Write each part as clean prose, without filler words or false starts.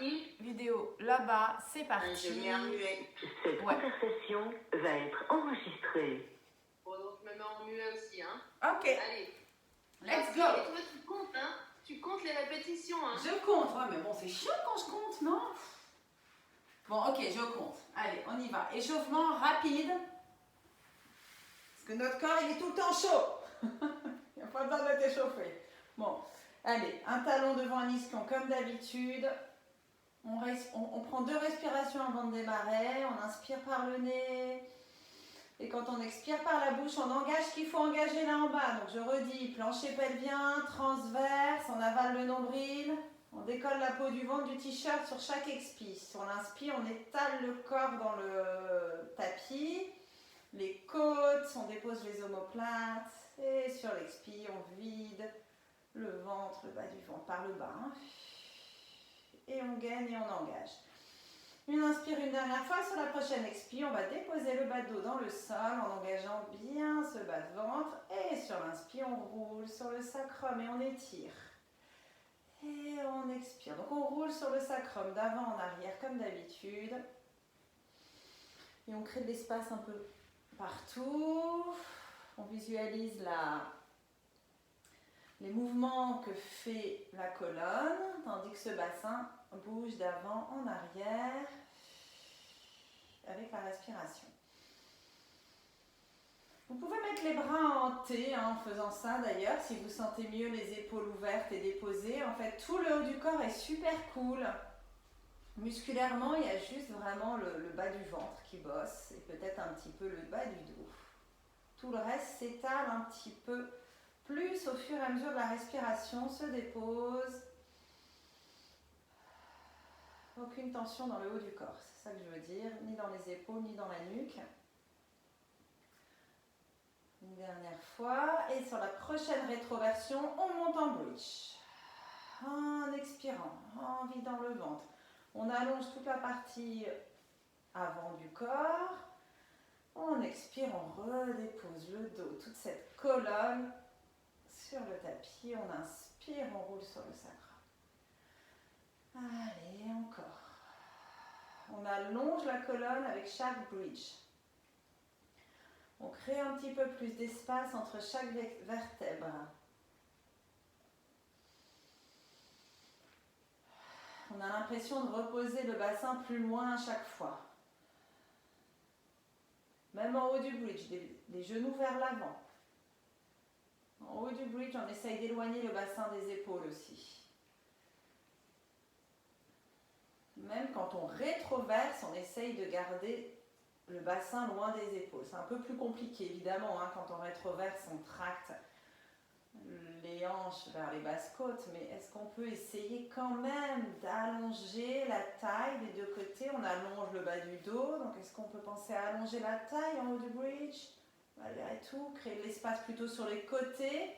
parti. Vidéo là-bas, c'est parti. Je mets un muet. Cette conversation va être enregistrée. Bon, donc je me mets en muet aussi, hein. Ok, Allez. let's go. Et toi, tu comptes, hein. Tu comptes les répétitions, hein. Je compte, ouais, mais bon, c'est chiant quand je compte, non? Bon, ok, je compte. Allez, on y va. Échauffement rapide. Parce que notre corps, il est tout le temps chaud. Il n'y a pas besoin d'être échauffé. Bon, allez, un talon devant un ischion comme d'habitude. On prend 2 respirations avant de démarrer. On inspire par le nez. Et quand on expire par la bouche, on engage ce qu'il faut engager là en bas. Donc je redis, plancher pelvien, transverse, on avale le nombril. On décolle la peau du ventre du t-shirt sur chaque expire. Sur l'inspire, on étale le corps dans le tapis. Les côtes, on dépose les omoplates. Et sur l'expire, on vide le ventre, le bas du ventre par le bas. Et on gaine et on engage. Une inspire une dernière fois. Sur la prochaine expire, on va déposer le bas de dos dans le sol en engageant bien ce bas de ventre. Et sur l'inspire, on roule sur le sacrum et on étire. Et on expire. Donc on roule sur le sacrum d'avant en arrière comme d'habitude. Et on crée de l'espace un peu partout. On visualise les mouvements que fait la colonne, tandis que ce bassin bouge d'avant en arrière avec la respiration. Vous pouvez mettre les bras en T en faisant ça d'ailleurs, si vous sentez mieux les épaules ouvertes et déposées. En fait, tout le haut du corps est super cool. Musculairement, il y a juste vraiment le bas du ventre qui bosse et peut-être un petit peu le bas du dos. Tout le reste s'étale un petit peu plus au fur et à mesure de la respiration, se dépose. Aucune tension dans le haut du corps, c'est ça que je veux dire, ni dans les épaules, ni dans la nuque. Une dernière fois, et sur la prochaine rétroversion, on monte en bridge. En expirant, en vidant le ventre. On allonge toute la partie avant du corps. On expire, on redépose le dos, toute cette colonne sur le tapis. On inspire, on roule sur le sacrum. Allez, encore. On allonge la colonne avec chaque bridge. On crée un petit peu plus d'espace entre chaque vertèbre. On a l'impression de reposer le bassin plus loin à chaque fois. Même en haut du bridge, les genoux vers l'avant. En haut du bridge, on essaye d'éloigner le bassin des épaules aussi. Même quand on rétroverse, on essaye de garder le bassin loin des épaules. C'est un peu plus compliqué, évidemment, hein, quand on rétroverse, on tracte les hanches vers les basses côtes, mais est-ce qu'on peut essayer quand même d'allonger la taille des deux côtés? On allonge le bas du dos, donc est-ce qu'on peut penser à allonger la taille en haut du bridge? Malgré tout, créer de l'espace plutôt sur les côtés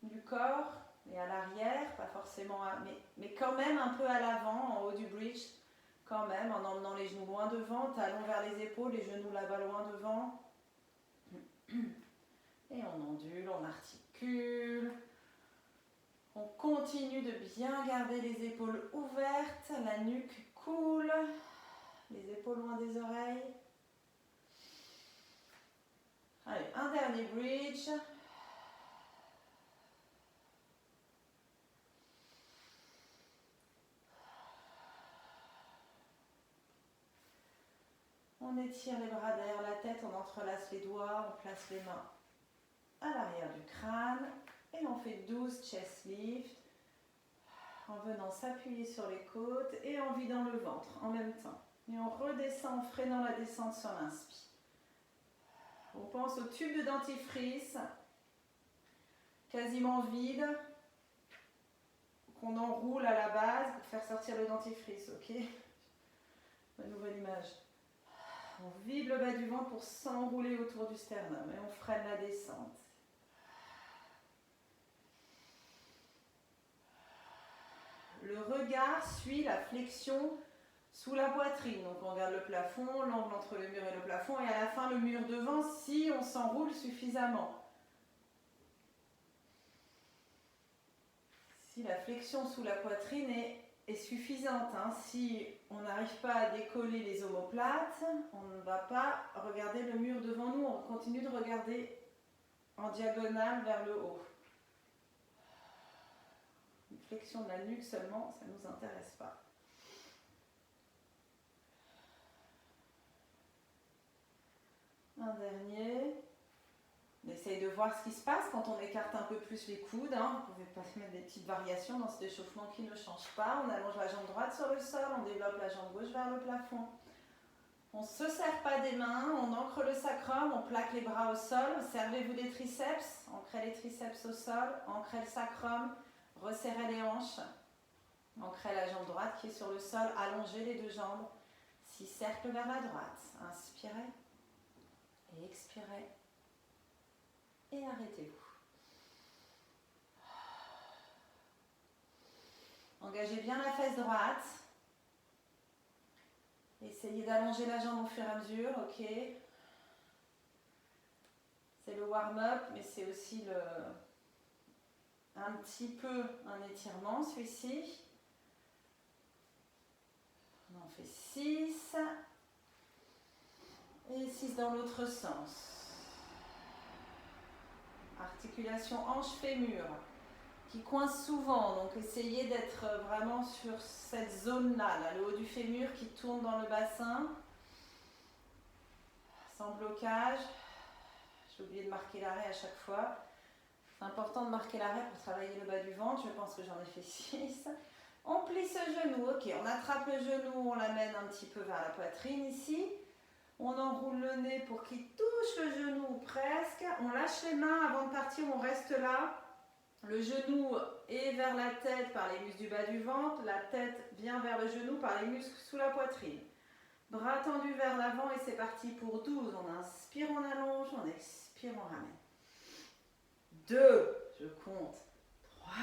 du corps et à l'arrière, pas forcément, mais quand même un peu à l'avant, en haut du bridge, quand même, en emmenant les genoux loin devant, talons vers les épaules, les genoux là-bas loin devant. Et on ondule, on articule. On continue de bien garder les épaules ouvertes, la nuque cool, les épaules loin des oreilles. Allez, un dernier bridge. On étire les bras derrière la tête, on entrelace les doigts, on place les mains à l'arrière du crâne et on fait 12 chest lifts en venant s'appuyer sur les côtes et en vidant le ventre en même temps. Et on redescend en freinant la descente sur l'inspire. On pense au tube de dentifrice, quasiment vide, qu'on enroule à la base pour faire sortir le dentifrice, ok? La nouvelle image. On vide le bas du ventre pour s'enrouler autour du sternum et on freine la descente. Le regard suit la flexion sous la poitrine. Donc on regarde le plafond, l'angle entre le mur et le plafond et à la fin le mur devant si on s'enroule suffisamment. Si la flexion sous la poitrine est est suffisante. Hein. Si on n'arrive pas à décoller les omoplates, on ne va pas regarder le mur devant nous, on continue de regarder en diagonale vers le haut. Une flexion de la nuque seulement, ça ne nous intéresse pas. Un dernier. On essaye de voir ce qui se passe quand on écarte un peu plus les coudes. Hein. Vous pouvez pas mettre des petites variations dans cet échauffement qui ne change pas. On allonge la jambe droite sur le sol, on développe la jambe gauche vers le plafond. On ne se serre pas des mains, on ancre le sacrum, on plaque les bras au sol. Servez-vous des triceps, ancrez les triceps au sol, ancrez le sacrum, resserrez les hanches. Ancrez la jambe droite qui est sur le sol, allongez les deux jambes. 6 cercles vers la droite. Inspirez et expirez. Et arrêtez-vous. Engagez bien la fesse droite. Essayez d'allonger la jambe au fur et à mesure, ok. C'est le warm-up, mais c'est aussi un petit peu un étirement, celui-ci. On en fait 6. Et 6 dans l'autre sens. Articulation hanche-fémur qui coince souvent, donc essayez d'être vraiment sur cette zone-là, là, le haut du fémur qui tourne dans le bassin, sans blocage. J'ai oublié de marquer l'arrêt à chaque fois. C'est important de marquer l'arrêt pour travailler le bas du ventre, je pense que j'en ai fait 6. On plie ce genou, ok, on attrape le genou, on l'amène un petit peu vers la poitrine ici. On enroule le nez pour qu'il touche le genou presque. On lâche les mains avant de partir, on reste là. Le genou est vers la tête par les muscles du bas du ventre. La tête vient vers le genou par les muscles sous la poitrine. Bras tendus vers l'avant et c'est parti pour 12. On inspire, on allonge, on expire, on ramène. 2, je compte. 3,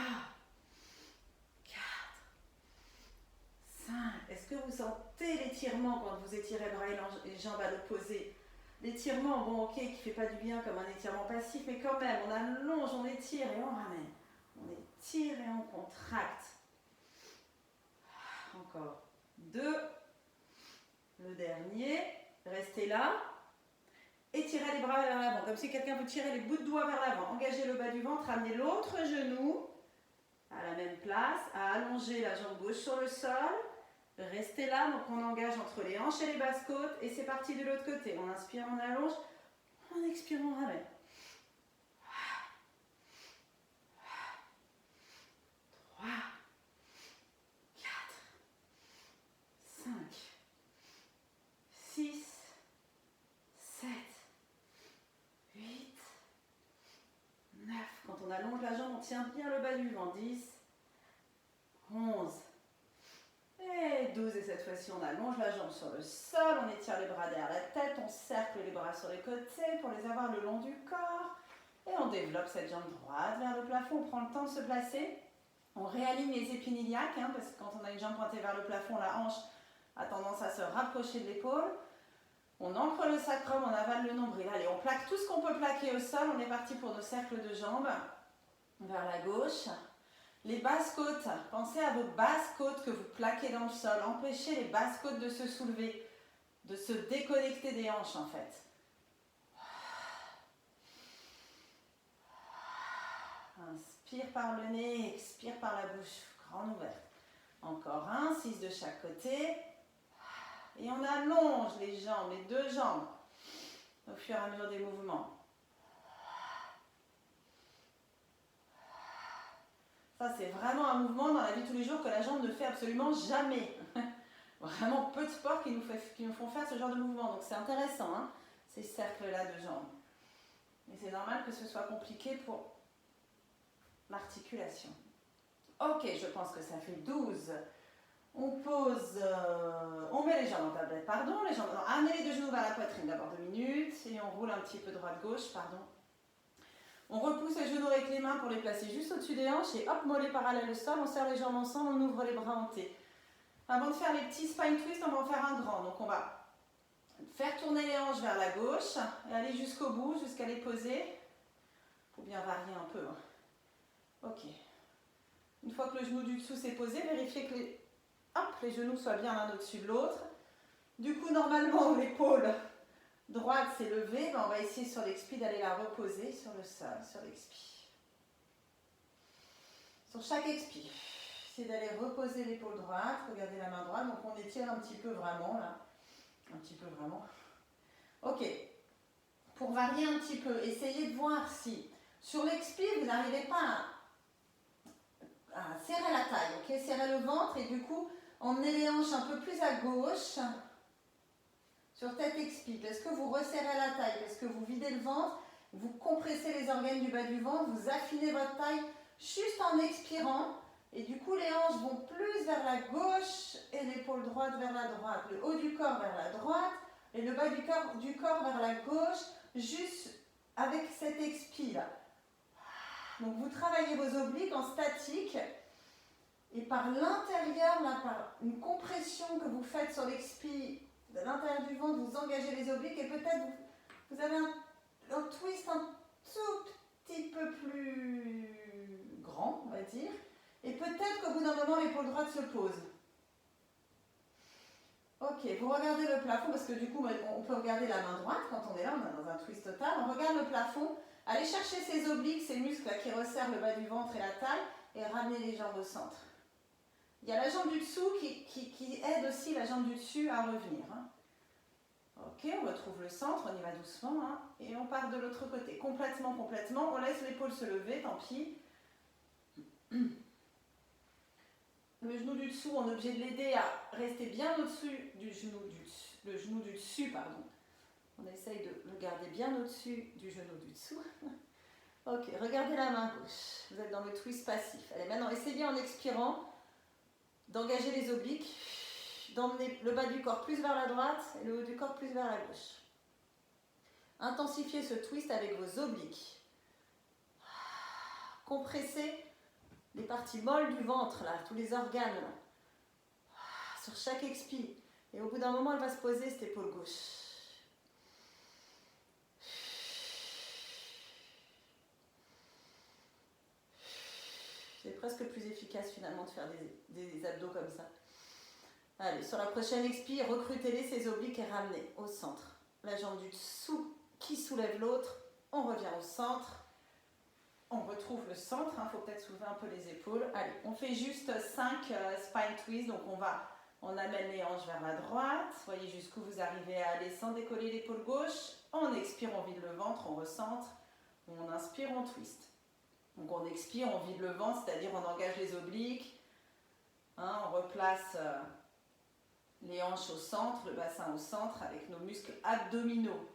4, 5. Est-ce que vous sentez l'étirement quand vous étirez bras et jambes à l'opposé? L'étirement, bon ok, qui ne fait pas du bien comme un étirement passif, mais quand même, on allonge, on étire et on ramène. On étire et on contracte. Encore 2. Le dernier. Restez là. Étirez les bras vers l'avant, comme si quelqu'un vous tirait les bouts de doigts vers l'avant. Engagez le bas du ventre, ramenez l'autre genou à la même place, à allonger la jambe gauche sur le sol. Restez là, donc on engage entre les hanches et les basses côtes et c'est parti de l'autre côté. On inspire, on allonge, on expire, on ramène. 3, 4, 5, 6, 7, 8, 9. Quand on allonge la jambe, on tient bien le bas du ventre. 10, 11, et 12, et cette fois-ci on allonge la jambe sur le sol, on étire les bras derrière la tête, on cercle les bras sur les côtés pour les avoir le long du corps et on développe cette jambe droite vers le plafond, on prend le temps de se placer, on réaligne les épines iliaques, hein, parce que quand on a une jambe pointée vers le plafond, la hanche a tendance à se rapprocher de l'épaule, on ancre le sacrum, on avale le nombril, allez on plaque tout ce qu'on peut plaquer au sol, on est parti pour nos cercles de jambes vers la gauche. Les basses côtes, pensez à vos basses côtes que vous plaquez dans le sol. Empêchez les basses côtes de se soulever, de se déconnecter des hanches en fait. Inspire par le nez, expire par la bouche, grande ouverte. Encore un, 6 de chaque côté. Et on allonge les jambes, les deux jambes, au fur et à mesure des mouvements. Ça, c'est vraiment un mouvement dans la vie de tous les jours que la jambe ne fait absolument jamais. Vraiment peu de sports qui nous font faire ce genre de mouvement. Donc c'est intéressant, hein, ces cercles-là de jambes. Mais c'est normal que ce soit compliqué pour l'articulation. Ok, je pense que ça fait 12. On pose, on met les jambes en tablette, pardon. Les jambes, non, amenez les deux genoux vers la poitrine d'abord 2 minutes. Et on roule un petit peu droite-gauche, pardon. On repousse les genoux avec les mains pour les placer juste au-dessus des hanches et hop, mollets parallèles au sol, on serre les jambes ensemble, on ouvre les bras en T. Avant de faire les petits spine twists, on va en faire un grand. Donc on va faire tourner les hanches vers la gauche et aller jusqu'au bout, jusqu'à les poser. Pour bien varier un peu. Ok. Une fois que le genou du dessous s'est posé, vérifiez que que les genoux soient bien l'un au-dessus de l'autre. Du coup, normalement, l'épaule droite s'est levée. Ben, on va essayer sur l'expi d'aller la reposer sur le sol, sur l'expi. Sur chaque expi. Essayez d'aller reposer l'épaule droite. Regardez la main droite. Donc, on étire un petit peu vraiment, là. Un petit peu vraiment. Ok. Pour varier un petit peu, essayez de voir si, sur l'expi, vous n'arrivez pas à serrer la taille, ok? Serrer le ventre et du coup, emmenez les hanches un peu plus à gauche sur tête expi. Est-ce que vous resserrez la taille? Est-ce que vous videz le ventre? Vous compressez les organes du bas du ventre, vous affinez votre taille juste en expirant. Et du coup, les hanches vont plus vers la gauche et l'épaule droite vers la droite. Le haut du corps vers la droite et le bas du corps vers la gauche, juste avec cet expi là. Donc vous travaillez vos obliques en statique et par l'intérieur, là, par une compression que vous faites sur l'expi de l'intérieur du ventre, vous engagez les obliques et peut-être vous avez un twist un tout petit peu plus grand, on va dire. Et peut-être qu'au bout d'un moment, l'épaule droite se pose. Ok, vous regardez le plafond parce que du coup, on peut regarder la main droite quand on est là, on est dans un twist total. On regarde le plafond. Allez chercher ces obliques, ces muscles là, qui resserrent le bas du ventre et la taille et ramenez les jambes au centre. Il y a la jambe du dessous qui aide aussi la jambe du dessus à revenir. Hein. Ok, on retrouve le centre, on y va doucement hein, et on part de l'autre côté. Complètement. On laisse l'épaule se lever, tant pis. Le genou du dessous, on est obligé de l'aider à rester bien au-dessus du genou du dessus. Le genou du dessus, pardon. On essaye de le garder bien au-dessus du genou du dessous. Ok, regardez la main gauche. Vous êtes dans le twist passif. Allez, maintenant, essayez en expirant d'engager les obliques, d'emmener le bas du corps plus vers la droite et le haut du corps plus vers la gauche. Intensifiez ce twist avec vos obliques. Compressez les parties molles du ventre, là, tous les organes, là. Sur chaque expi. Et au bout d'un moment, elle va se poser, cette épaule gauche. C'est presque plus efficace finalement de faire des abdos comme ça. Allez, sur la prochaine expi, recrutez-les, ces obliques et ramenez au centre. La jambe du dessous qui soulève l'autre. On revient au centre. On retrouve le centre. Il faut peut-être soulever un peu les épaules. Allez, on fait juste 5 spine twists. Donc on amène les hanches vers la droite. Voyez jusqu'où vous arrivez à aller sans décoller l'épaule gauche. On expire, on vide le ventre, on recentre. On inspire, on twist. Donc on expire, on vide le ventre, c'est-à-dire on engage les obliques, hein, on replace les hanches au centre, le bassin au centre avec nos muscles abdominaux.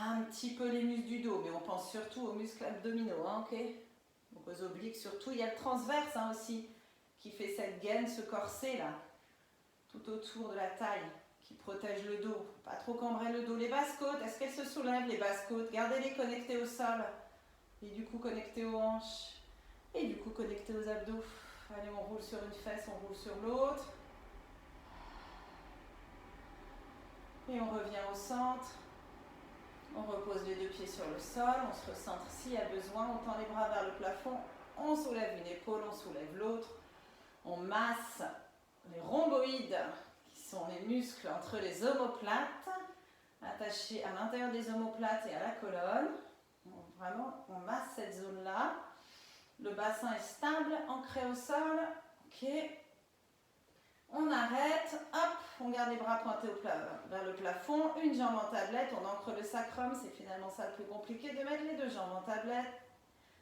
Un petit peu les muscles du dos, mais on pense surtout aux muscles abdominaux, hein, ok? Donc aux obliques surtout. Il y a le transverse hein, aussi qui fait cette gaine, ce corset là, tout autour de la taille, qui protège le dos. Pas trop cambrer le dos. Les basses côtes, est-ce qu'elles se soulèvent les basses côtes? Gardez-les connectées au sol. Et du coup connecté aux hanches. Et du coup connecté aux abdos. Allez, on roule sur une fesse, on roule sur l'autre. Et on revient au centre. On repose les deux pieds sur le sol. On se recentre s'il y a besoin. On tend les bras vers le plafond. On soulève une épaule, on soulève l'autre. On masse les rhomboïdes, qui sont les muscles entre les omoplates, attachés à l'intérieur des omoplates et à la colonne. Vraiment, on masse cette zone-là. Le bassin est stable, ancré au sol. Ok. On arrête. Hop, on garde les bras pointés vers le plafond. Une jambe en tablette. On ancre le sacrum. C'est finalement ça le plus compliqué, de mettre les deux jambes en tablette.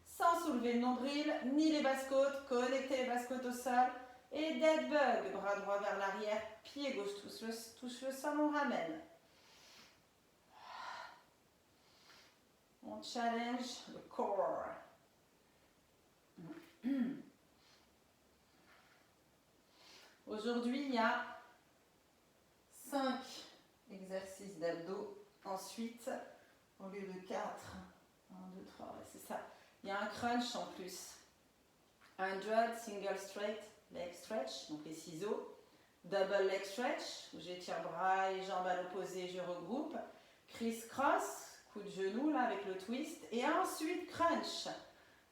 Sans soulever le nombril, ni les basses côtes. Connectez les basses côtes au sol. Et dead bug. Bras droit vers l'arrière. Pied gauche touche le sol. On ramène. On challenge le corps. Aujourd'hui, il y a 5 exercices d'abdos. Ensuite, au lieu de 4, 1, 2, 3, ouais, c'est ça. Il y a un crunch en plus. 100 single straight leg stretch, donc les ciseaux. Double leg stretch, où j'étire bras et jambes à l'opposé, je regroupe. Criss-cross. Coup de genou là avec le twist et ensuite crunch,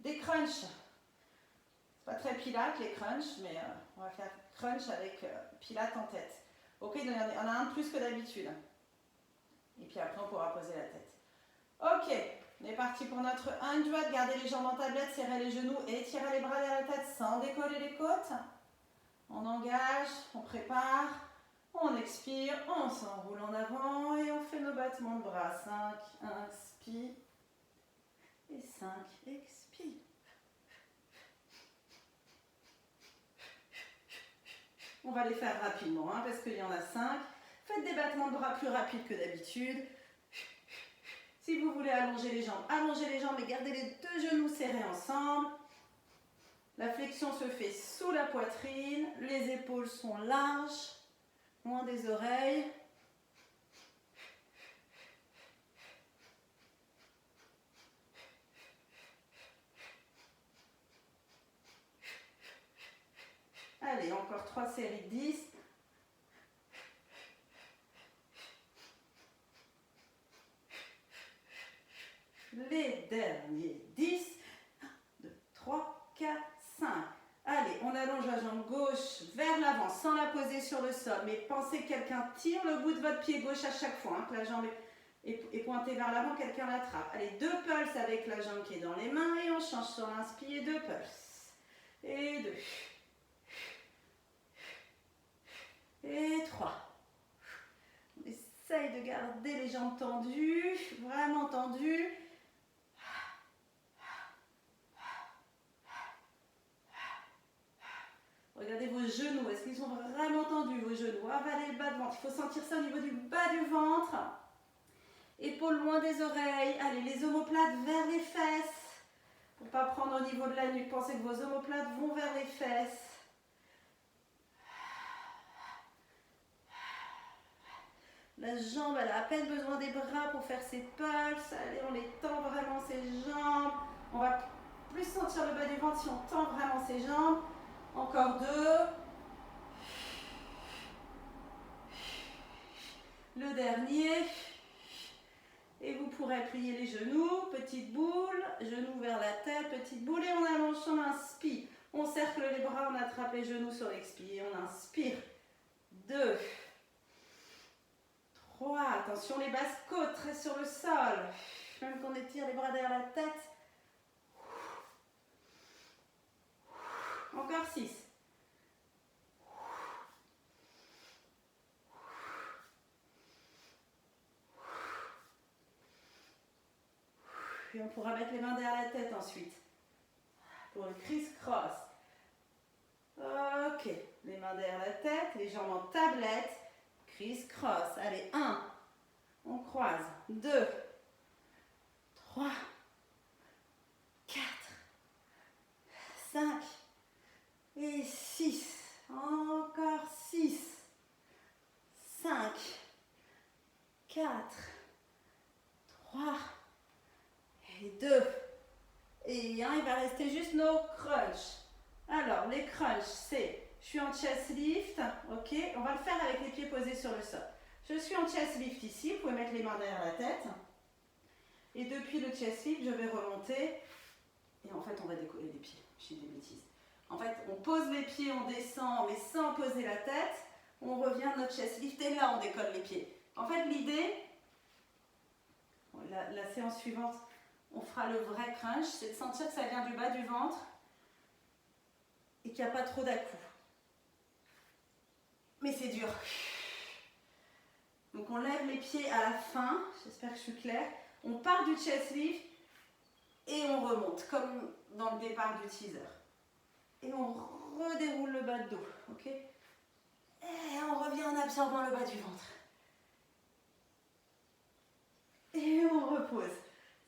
des crunchs, c'est pas très pilates les crunchs mais on va faire crunch avec pilates en tête. Ok, donc il y en a un de plus que d'habitude. Et puis après, on pourra poser la tête. Ok, on est parti pour notre 100. Gardez les jambes en tablette, serrez les genoux et étirez les bras derrière la tête sans décoller les côtes. On engage, on prépare, on expire, on s'enroule en avant et on fait nos battements de bras. 5, inspire et 5, expire. On va les faire rapidement parce qu'il y en a 5. Faites des battements de bras plus rapides que d'habitude. Si vous voulez allongez les jambes et gardez les deux genoux serrés ensemble. La flexion se fait sous la poitrine, les épaules sont larges, loin des oreilles. Allez, encore 3 séries de 10. Les derniers 10. 1, 2, 3, 4, 5. Allez, on allonge la jambe gauche vers l'avant sans la poser sur le sol. Mais pensez que quelqu'un tire le bout de votre pied gauche à chaque fois. Que la jambe est pointée vers l'avant, quelqu'un l'attrape. Allez, 2 pulses avec la jambe qui est dans les mains. Et on change sur l'inspire. 2 pulses. Et 2. Et 3. On essaye de garder les jambes tendues, vraiment tendues. Regardez vos genoux, est-ce qu'ils sont vraiment tendus vos genoux? Avalez le bas de ventre, il faut sentir ça au niveau du bas du ventre. Épaules loin des oreilles, allez les omoplates vers les fesses. Pour ne pas prendre au niveau de la nuque, pensez que vos omoplates vont vers les fesses. La jambe, elle a à peine besoin des bras pour faire ses pulses. Allez, on les tend vraiment ses jambes. On va plus sentir le bas du ventre si on tend vraiment ses jambes. Encore 2. Le dernier. Et vous pourrez plier les genoux. Petite boule. Genoux vers la tête. Petite boule. Et on allonge, on inspire. On cercle les bras, on attrape les genoux sur l'expire. On inspire. 2. 3. Attention les basses côtes, très sur le sol. Même qu'on étire les bras derrière la tête. Encore 6. Puis on pourra mettre les mains derrière la tête ensuite. Pour le criss-cross. Ok. Les mains derrière la tête, les jambes en tablette. Criss-cross. Allez, 1. On croise. 2. 3. 4. 5. Et 6. Encore 6. 5. 4. 3. Et 2. Et 1. Il va rester juste nos crunchs. Alors, les crunchs, c'est... Je suis en chest lift, ok. On va le faire avec les pieds posés sur le sol. Je suis en chest lift ici, vous pouvez mettre les mains derrière la tête. Et depuis le chest lift, je vais remonter. Et en fait, on va décoller les pieds. Je dis des bêtises. En fait, on pose les pieds, on descend, mais sans poser la tête. On revient à notre chest lift et là, on décolle les pieds. En fait, l'idée, la séance suivante, on fera le vrai crunch, c'est de sentir que ça vient du bas du ventre et qu'il n'y a pas trop d'à-coups. Mais c'est dur. Donc on lève les pieds à la fin, j'espère que je suis claire. On part du chest lift et on remonte, comme dans le départ du teaser. Et on redéroule le bas de dos, ok? Et on revient en absorbant le bas du ventre. Et on repose.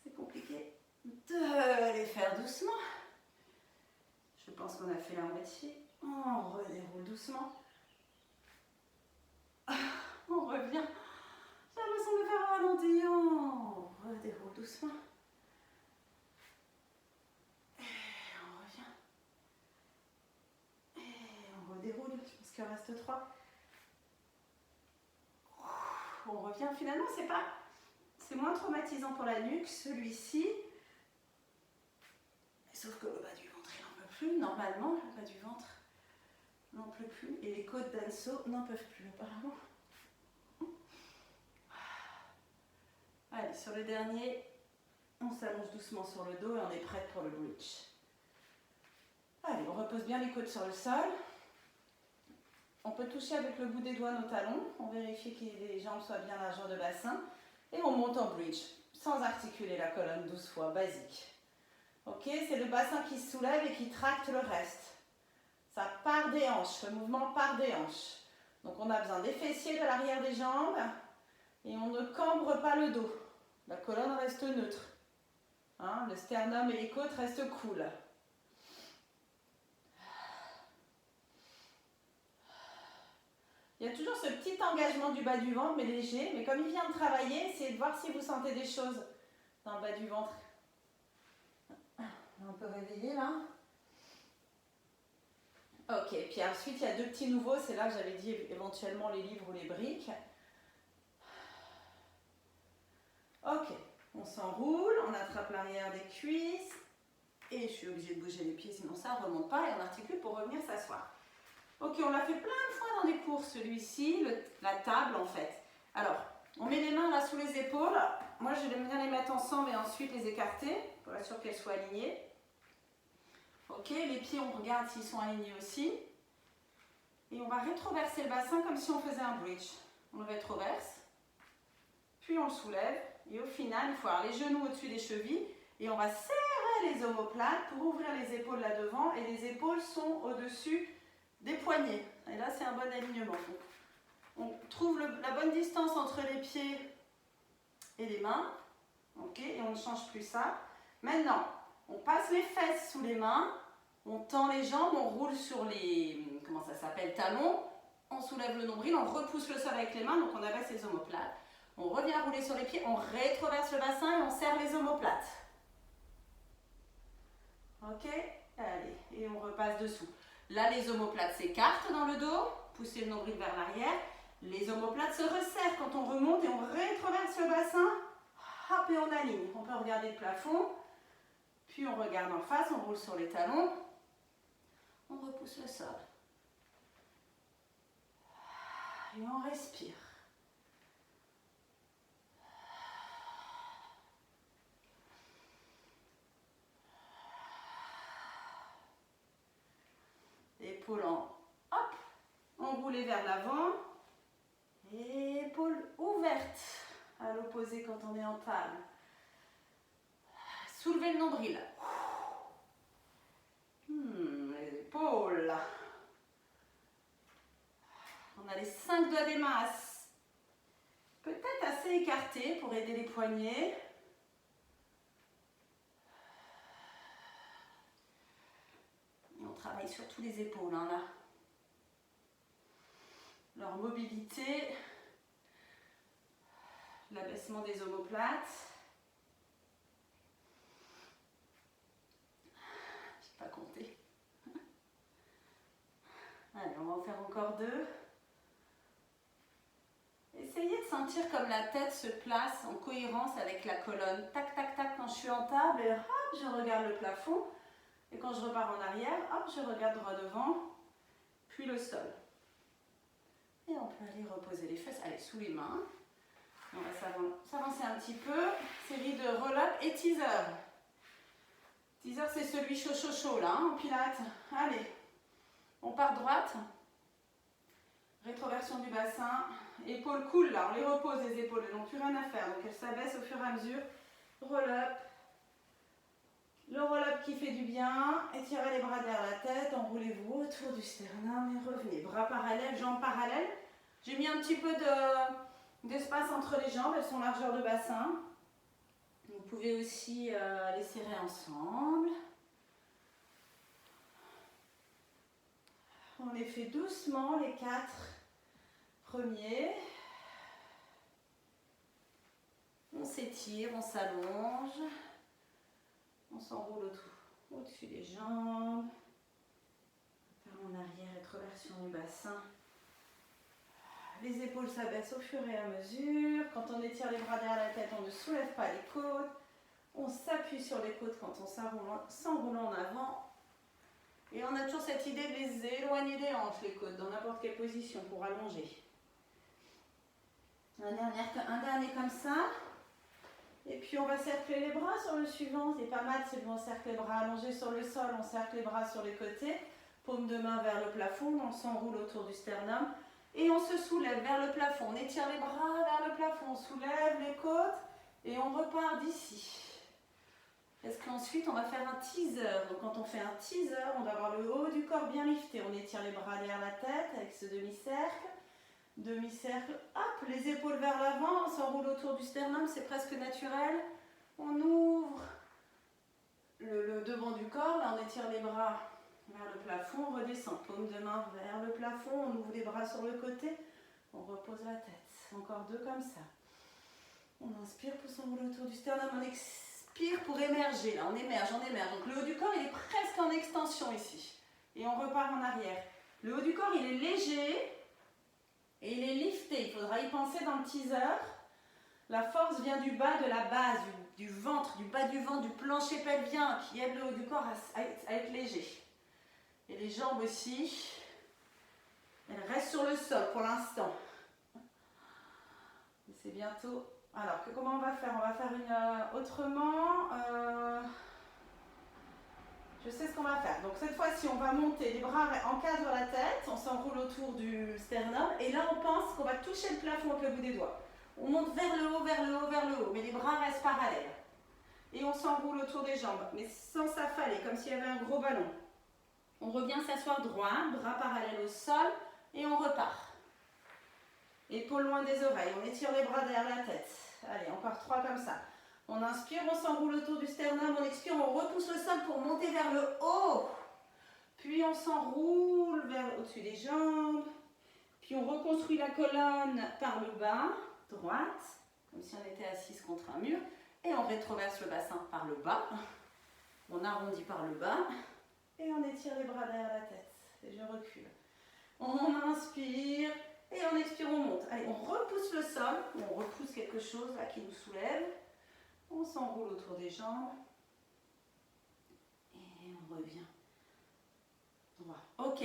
C'est compliqué de les faire doucement. Je pense qu'on a fait la moitié. On redéroule doucement. On revient. J'ai l'impression de faire un ralenti. On redéroule doucement. Et on revient. Et on redéroule. Je pense qu'il en reste 3. On revient. Finalement, c'est moins traumatisant pour la nuque, celui-ci. Sauf que le bas du ventre, il n'en peut plus. Normalement, le bas du ventre. n'en peut plus et les côtes d'Anso n'en peuvent plus apparemment. Allez, sur le dernier, on s'allonge doucement sur le dos et on est prête pour le bridge. Allez, on repose bien les côtes sur le sol. On peut toucher avec le bout des doigts nos talons. On vérifie que les jambes soient bien largeur de bassin. Et on monte en bridge, sans articuler la colonne 12 fois, basique. Ok, c'est le bassin qui se soulève et qui tracte le reste. Ça part des hanches, le mouvement part des hanches. Donc on a besoin des fessiers, de l'arrière des jambes. Et on ne cambre pas le dos. La colonne reste neutre. Hein, le sternum et les côtes restent cool. Il y a toujours ce petit engagement du bas du ventre, mais léger. Mais comme il vient de travailler, essayez de voir si vous sentez des choses dans le bas du ventre. On peut réveiller là. Ok, puis ensuite il y a deux petits nouveaux. C'est là que j'avais dit éventuellement les livres ou les briques. Ok, on s'enroule, on attrape l'arrière des cuisses. Et je suis obligée de bouger les pieds, sinon ça ne remonte pas. Et on articule pour revenir s'asseoir. Ok, on l'a fait plein de fois dans des cours, celui-ci, la table en fait. Alors, on met les mains là sous les épaules. Moi, j'aime bien les mettre ensemble et ensuite les écarter pour être sûr qu'elles soient alignées. Ok, les pieds, on regarde s'ils sont alignés aussi. Et on va rétroverser le bassin comme si on faisait un bridge. On le rétroverse, puis on le soulève. Et au final, il faut avoir les genoux au-dessus des chevilles. Et on va serrer les omoplates pour ouvrir les épaules là devant. Et les épaules sont au-dessus des poignets. Et là, c'est un bon alignement. On trouve la bonne distance entre les pieds et les mains. Ok, et on ne change plus ça. Maintenant, on passe les fesses sous les mains. On tend les jambes, on roule sur les, comment ça s'appelle, talons. On soulève le nombril, on repousse le sol avec les mains, donc on abaisse les omoplates. On revient rouler sur les pieds, on rétroverse le bassin et on serre les omoplates. Ok, allez, et on repasse dessous. Là, les omoplates s'écartent dans le dos, poussez le nombril vers l'arrière. Les omoplates se resserrent quand on remonte et on rétroverse le bassin. Hop, et on aligne. On peut regarder le plafond, puis on regarde en face, on roule sur les talons. On repousse le sol. Et on respire. Épaules enroulées vers l'avant. Et épaules ouvertes à l'opposé quand on est en table. Soulevez le nombril. Les épaules. On a les 5 doigts des mains peut-être assez écartés pour aider les poignets. Et on travaille sur tous les épaules hein, là. Leur mobilité, l'abaissement des omoplates. Je n'ai pas compté. Allez, on va en faire encore 2. Essayez de sentir comme la tête se place en cohérence avec la colonne. Tac, tac, tac quand je suis en table et hop, je regarde le plafond. Et quand je repars en arrière, hop, je regarde droit devant, puis le sol. Et on peut aller reposer les fesses, allez, sous les mains. On va s'avancer un petit peu. Série de roll-up et teaser. Teaser, c'est celui chaud, chaud, chaud, là, hein, en pilates. Allez, on part droite. Rétroversion du bassin. Épaules cool, là, on les repose, les épaules, elles n'ont plus rien à faire. Donc elles s'abaissent au fur et à mesure. Roll-up. Le roll-up qui fait du bien. Étirez les bras derrière la tête. Enroulez-vous autour du sternum et revenez. Bras parallèles, jambes parallèles. J'ai mis un petit peu d'espace entre les jambes. Elles sont largeur de bassin. Vous pouvez aussi les serrer ensemble. On les fait doucement, les 4 premiers. On s'étire, on s'allonge. On s'enroule au-dessus des jambes. En arrière, rétroversion du bassin. Les épaules s'abaissent au fur et à mesure. Quand on étire les bras derrière la tête, on ne soulève pas les côtes. On s'appuie sur les côtes quand on s'enroule en avant. Et on a toujours cette idée de les éloigner des hanches, les côtes, dans n'importe quelle position pour allonger. Un dernier comme ça. Et puis on va cercler les bras sur le suivant. C'est pas mal, c'est bon, on cercle les bras allongés sur le sol, on cercle les bras sur les côtés. Paume de main vers le plafond, on s'enroule autour du sternum. Et on se soulève vers le plafond. On étire les bras vers le plafond, on soulève les côtes et on repart d'ici. Parce qu'ensuite, on va faire un teaser. Donc, quand on fait un teaser, on va avoir le haut du corps bien lifté. On étire les bras derrière la tête avec ce demi-cercle. Demi-cercle, hop, les épaules vers l'avant. On s'enroule autour du sternum, c'est presque naturel. On ouvre le devant du corps. Là, on étire les bras vers le plafond. On redescend, paume de main vers le plafond. On ouvre les bras sur le côté. On repose la tête. Encore deux comme ça. On inspire pour s'enrouler autour du sternum. On expire pour émerger. Là, on émerge, on émerge. Donc le haut du corps, il est presque en extension ici. Et on repart en arrière. Le haut du corps, il est léger et il est lifté. Il faudra y penser dans le teaser. La force vient du bas de la base, du ventre, du bas du ventre, du plancher pelvien qui aide le haut du corps à être léger. Et les jambes aussi, elles restent sur le sol pour l'instant. C'est bientôt... Alors, comment on va faire? On va faire autrement. Je sais ce qu'on va faire. Donc cette fois-ci, on va monter, les bras encadrent la tête, on s'enroule autour du sternum. Et là, on pense qu'on va toucher le plafond avec le bout des doigts. On monte vers le haut, vers le haut, vers le haut. Mais les bras restent parallèles. Et on s'enroule autour des jambes, mais sans s'affaler, comme s'il y avait un gros ballon. On revient s'asseoir droit, bras parallèles au sol, et on repart. Épaules loin des oreilles, on étire les bras derrière la tête. Allez, encore 3 comme ça. On inspire, on s'enroule autour du sternum, on expire, on repousse le sol pour monter vers le haut. Puis on s'enroule au-dessus des jambes. Puis on reconstruit la colonne par le bas, droite, comme si on était assise contre un mur. Et on rétroverse le bassin par le bas. On arrondit par le bas. Et on étire les bras derrière la tête. Et je recule. On inspire. Et on expire, on monte. Allez, on repousse le sol. On repousse quelque chose là qui nous soulève. On s'enroule autour des jambes. Et on revient droit. Ok.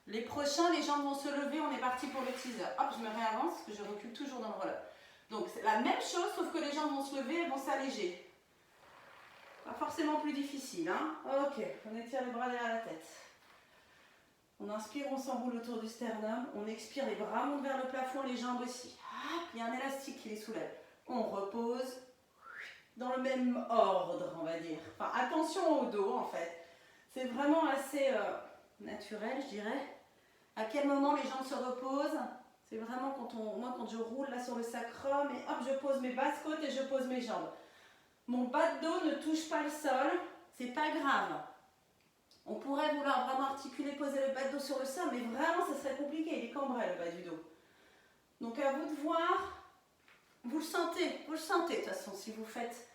Les prochains, les jambes vont se lever. On est parti pour le teaser. Hop, je me réavance parce que je recule toujours dans le roll-up. Donc, c'est la même chose, sauf que les jambes vont se lever, elles vont s'alléger. Pas forcément plus difficile, hein. Ok, on étire les bras derrière la tête. On inspire, on s'enroule autour du sternum. On expire, les bras montent vers le plafond, les jambes aussi. Ah, il y a un élastique qui les soulève. On repose dans le même ordre, on va dire. Enfin, attention au dos, en fait. C'est vraiment assez naturel, je dirais. À quel moment les jambes se reposent? C'est vraiment quand je roule là sur le sacrum et hop, je pose mes basses côtes et je pose mes jambes. Mon bas de dos ne touche pas le sol, c'est pas grave. On pourrait vouloir vraiment articuler, poser le bas de dos sur le sol, mais vraiment, ce serait compliqué. Il est cambré, le bas du dos. Donc, à vous de voir. Vous le sentez de toute façon. Si vous faites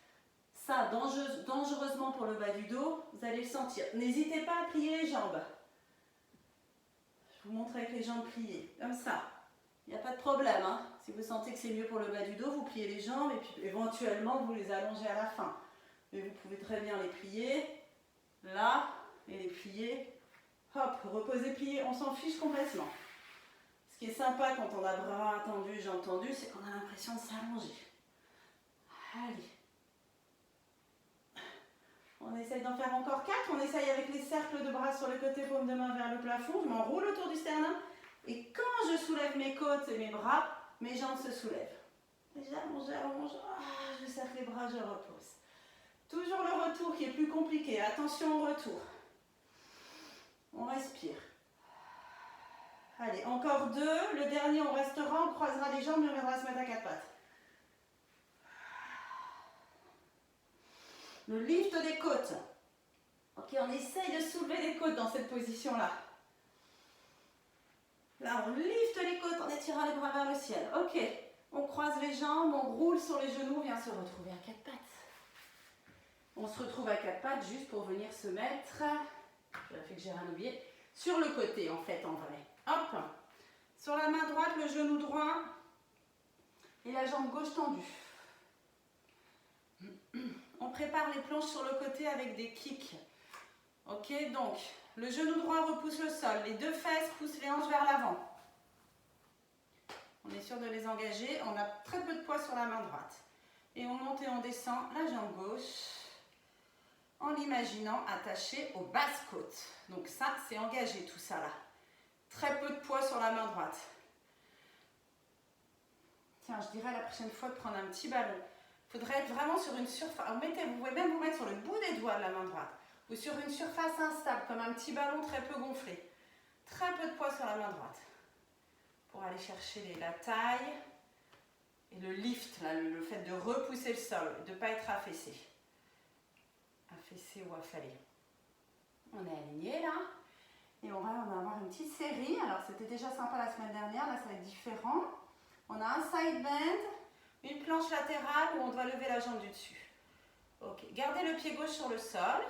ça dangereusement pour le bas du dos, vous allez le sentir. N'hésitez pas à plier les jambes. Je vous montre avec les jambes pliées, comme ça. Il n'y a pas de problème, hein. Si vous sentez que c'est mieux pour le bas du dos, vous pliez les jambes et puis éventuellement, vous les allongez à la fin. Mais vous pouvez très bien les plier, là, et les plier. Hop, reposer, plier, on s'en fiche complètement. Ce qui est sympa quand on a bras tendus, jambes tendues, c'est qu'on a l'impression de s'allonger. Allez. On essaye d'en faire encore 4. On essaye avec les cercles de bras sur le côté, paume de main vers le plafond. Je m'enroule autour du sternum. Et quand je soulève mes côtes et mes bras, mes jambes se soulèvent. J'allonge. Je serre les bras, je repose. Toujours le retour qui est plus compliqué. Attention au retour. On respire. Allez, encore 2. Le dernier, on restera, on croisera les jambes et on viendra se mettre à 4 pattes. Le lift des côtes. Ok, on essaye de soulever les côtes dans cette position-là. Là, on lifte les côtes en étirant les bras vers le ciel. Ok, on croise les jambes, on roule sur les genoux, on vient se retrouver à 4 pattes. On se retrouve à 4 pattes juste pour venir se mettre, je fait que j'ai rien oublié, sur le côté en fait, en vrai. Hop, sur la main droite, le genou droit et la jambe gauche tendue. On prépare les planches sur le côté avec des kicks. Ok, donc Le genou droit repousse le sol. Les deux fesses poussent les hanches vers l'avant. On est sûr de les engager. On a très peu de poids sur la main droite. Et on monte et on descend la jambe gauche en l'imaginant attaché aux basses côtes. Donc ça, c'est engagé tout ça là. Très peu de poids sur la main droite. Tiens, je dirais la prochaine fois de prendre un petit ballon. Il faudrait être vraiment sur une surface. Vous pouvez même vous mettre sur le bout des doigts de la main droite. Ou sur une surface instable, comme un petit ballon très peu gonflé. Très peu de poids sur la main droite. Pour aller chercher la taille et le lift, là, le fait de repousser le sol, de ne pas être affaissé. Affaissé ou affalé. On est aligné là. Et on va en avoir une petite série. Alors c'était déjà sympa la semaine dernière, là ça va être différent. On a un side bend, une planche latérale où on doit lever la jambe du dessus. Ok, gardez le pied gauche sur le sol.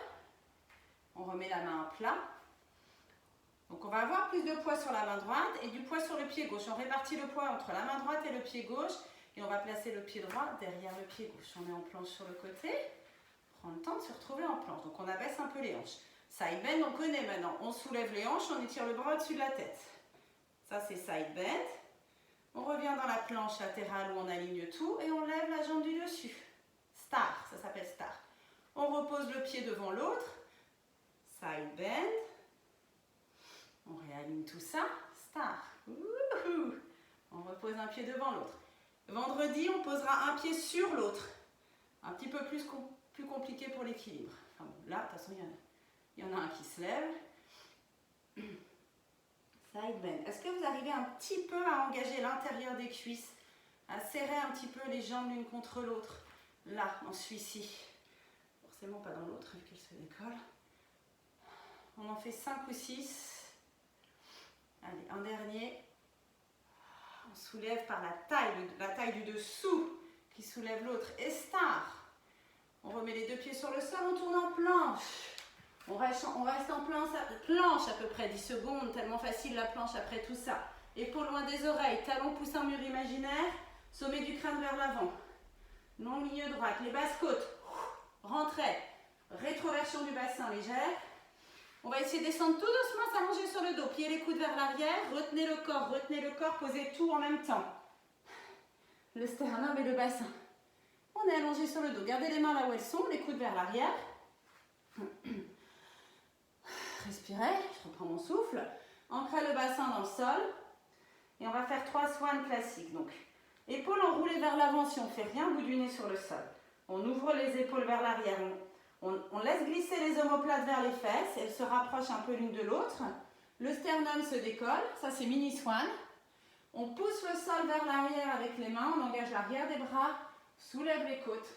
On remet la main à plat. Donc on va avoir plus de poids sur la main droite et du poids sur le pied gauche. On répartit le poids entre la main droite et le pied gauche. Et on va placer le pied droit derrière le pied gauche. On est en planche sur le côté. Prends le temps de se retrouver en planche. Donc on abaisse un peu les hanches. Side bend, on connaît maintenant. On soulève les hanches, on étire le bras au-dessus de la tête. Ça, c'est side bend. On revient dans la planche latérale où on aligne tout et on lève la jambe du dessus. Star, ça s'appelle star. On repose le pied devant l'autre. Side bend. On réaligne tout ça. Star. Wouhou. On repose un pied devant l'autre. Vendredi, on posera un pied sur l'autre. Un petit peu plus compliqué pour l'équilibre. Enfin bon, là, de toute façon, il y en a un qui se lève. Side bend. Est-ce que vous arrivez un petit peu à engager l'intérieur des cuisses, à serrer un petit peu les jambes l'une contre l'autre? Là, en celui-ci. Forcément pas dans l'autre, vu qu'elle se décolle. On en fait 5 ou 6. Allez, un dernier. On soulève par la taille du dessous qui soulève l'autre. Et star. On remet les deux pieds sur le sol, on tourne en planche. On reste en planche à peu près 10 secondes, tellement facile la planche après tout ça. Épaules loin des oreilles, talons poussent un mur imaginaire, sommet du crâne vers l'avant. Longue ligne droite, les basses côtes, rentrée, rétroversion du bassin légère. On va essayer de descendre tout doucement, s'allonger sur le dos, plier les coudes vers l'arrière, retenez le corps, posez tout en même temps. Le sternum et le bassin. On est allongé sur le dos, gardez les mains là où elles sont, les coudes vers l'arrière. Respirez, je reprends mon souffle. Ancrez le bassin dans le sol. Et on va faire 3 swans classiques. Donc, épaules enroulées vers l'avant si on ne fait rien, bout du nez sur le sol. On ouvre les épaules vers l'arrière. On laisse glisser les omoplates vers les fesses. Elles se rapprochent un peu l'une de l'autre. Le sternum se décolle. Ça, c'est mini swan. On pousse le sol vers l'arrière avec les mains. On engage l'arrière des bras. Soulève les côtes.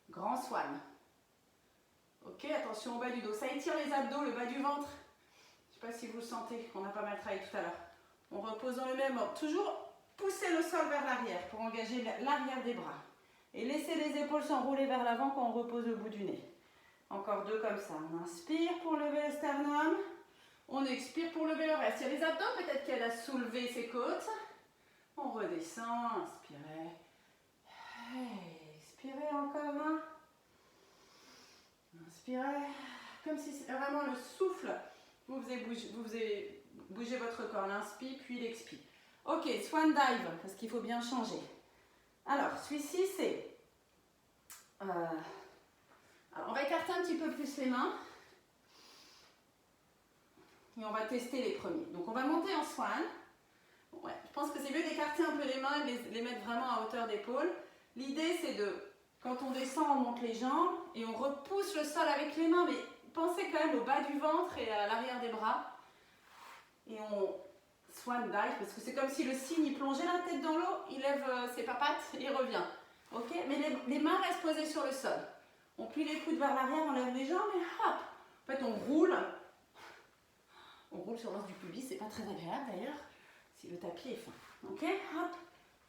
Grand swan. Ok, attention au bas du dos. Ça étire les abdos, le bas du ventre. Je ne sais pas si vous le sentez, on a pas mal travaillé tout à l'heure. On repose dans le même ordre. Toujours pousser le sol vers l'arrière pour engager l'arrière des bras. Et laisser les épaules s'enrouler vers l'avant quand on repose le bout du nez. Encore 2 comme ça. On inspire pour lever le sternum. On expire pour lever le reste. Il y a les abdos, peut-être qu'elle a soulevé ses côtes. On redescend, inspirez. Expirez encore un. Inspirez, comme si c'était vraiment le souffle, vous faisiez bouger votre corps, l'inspire puis l'expire. Ok, swan dive, parce qu'il faut bien changer. Alors, celui-ci c'est... alors, on va écarter un petit peu plus les mains. Et on va tester les premiers. Donc on va monter en swan. Ouais, je pense que c'est mieux d'écarter un peu les mains et de les mettre vraiment à hauteur d'épaule. L'idée c'est de... Quand on descend, on monte les jambes et on repousse le sol avec les mains, mais pensez quand même au bas du ventre et à l'arrière des bras. Et on swan dive, parce que c'est comme si le cygne il plongeait la tête dans l'eau, il lève ses papates et il revient. Ok, mais les mains restent posées sur le sol. On plie les coudes vers l'arrière, on lève les jambes et hop. En fait, on roule. On roule sur l'os du pubis, c'est pas très agréable d'ailleurs, si le tapis est fin. Ok, hop,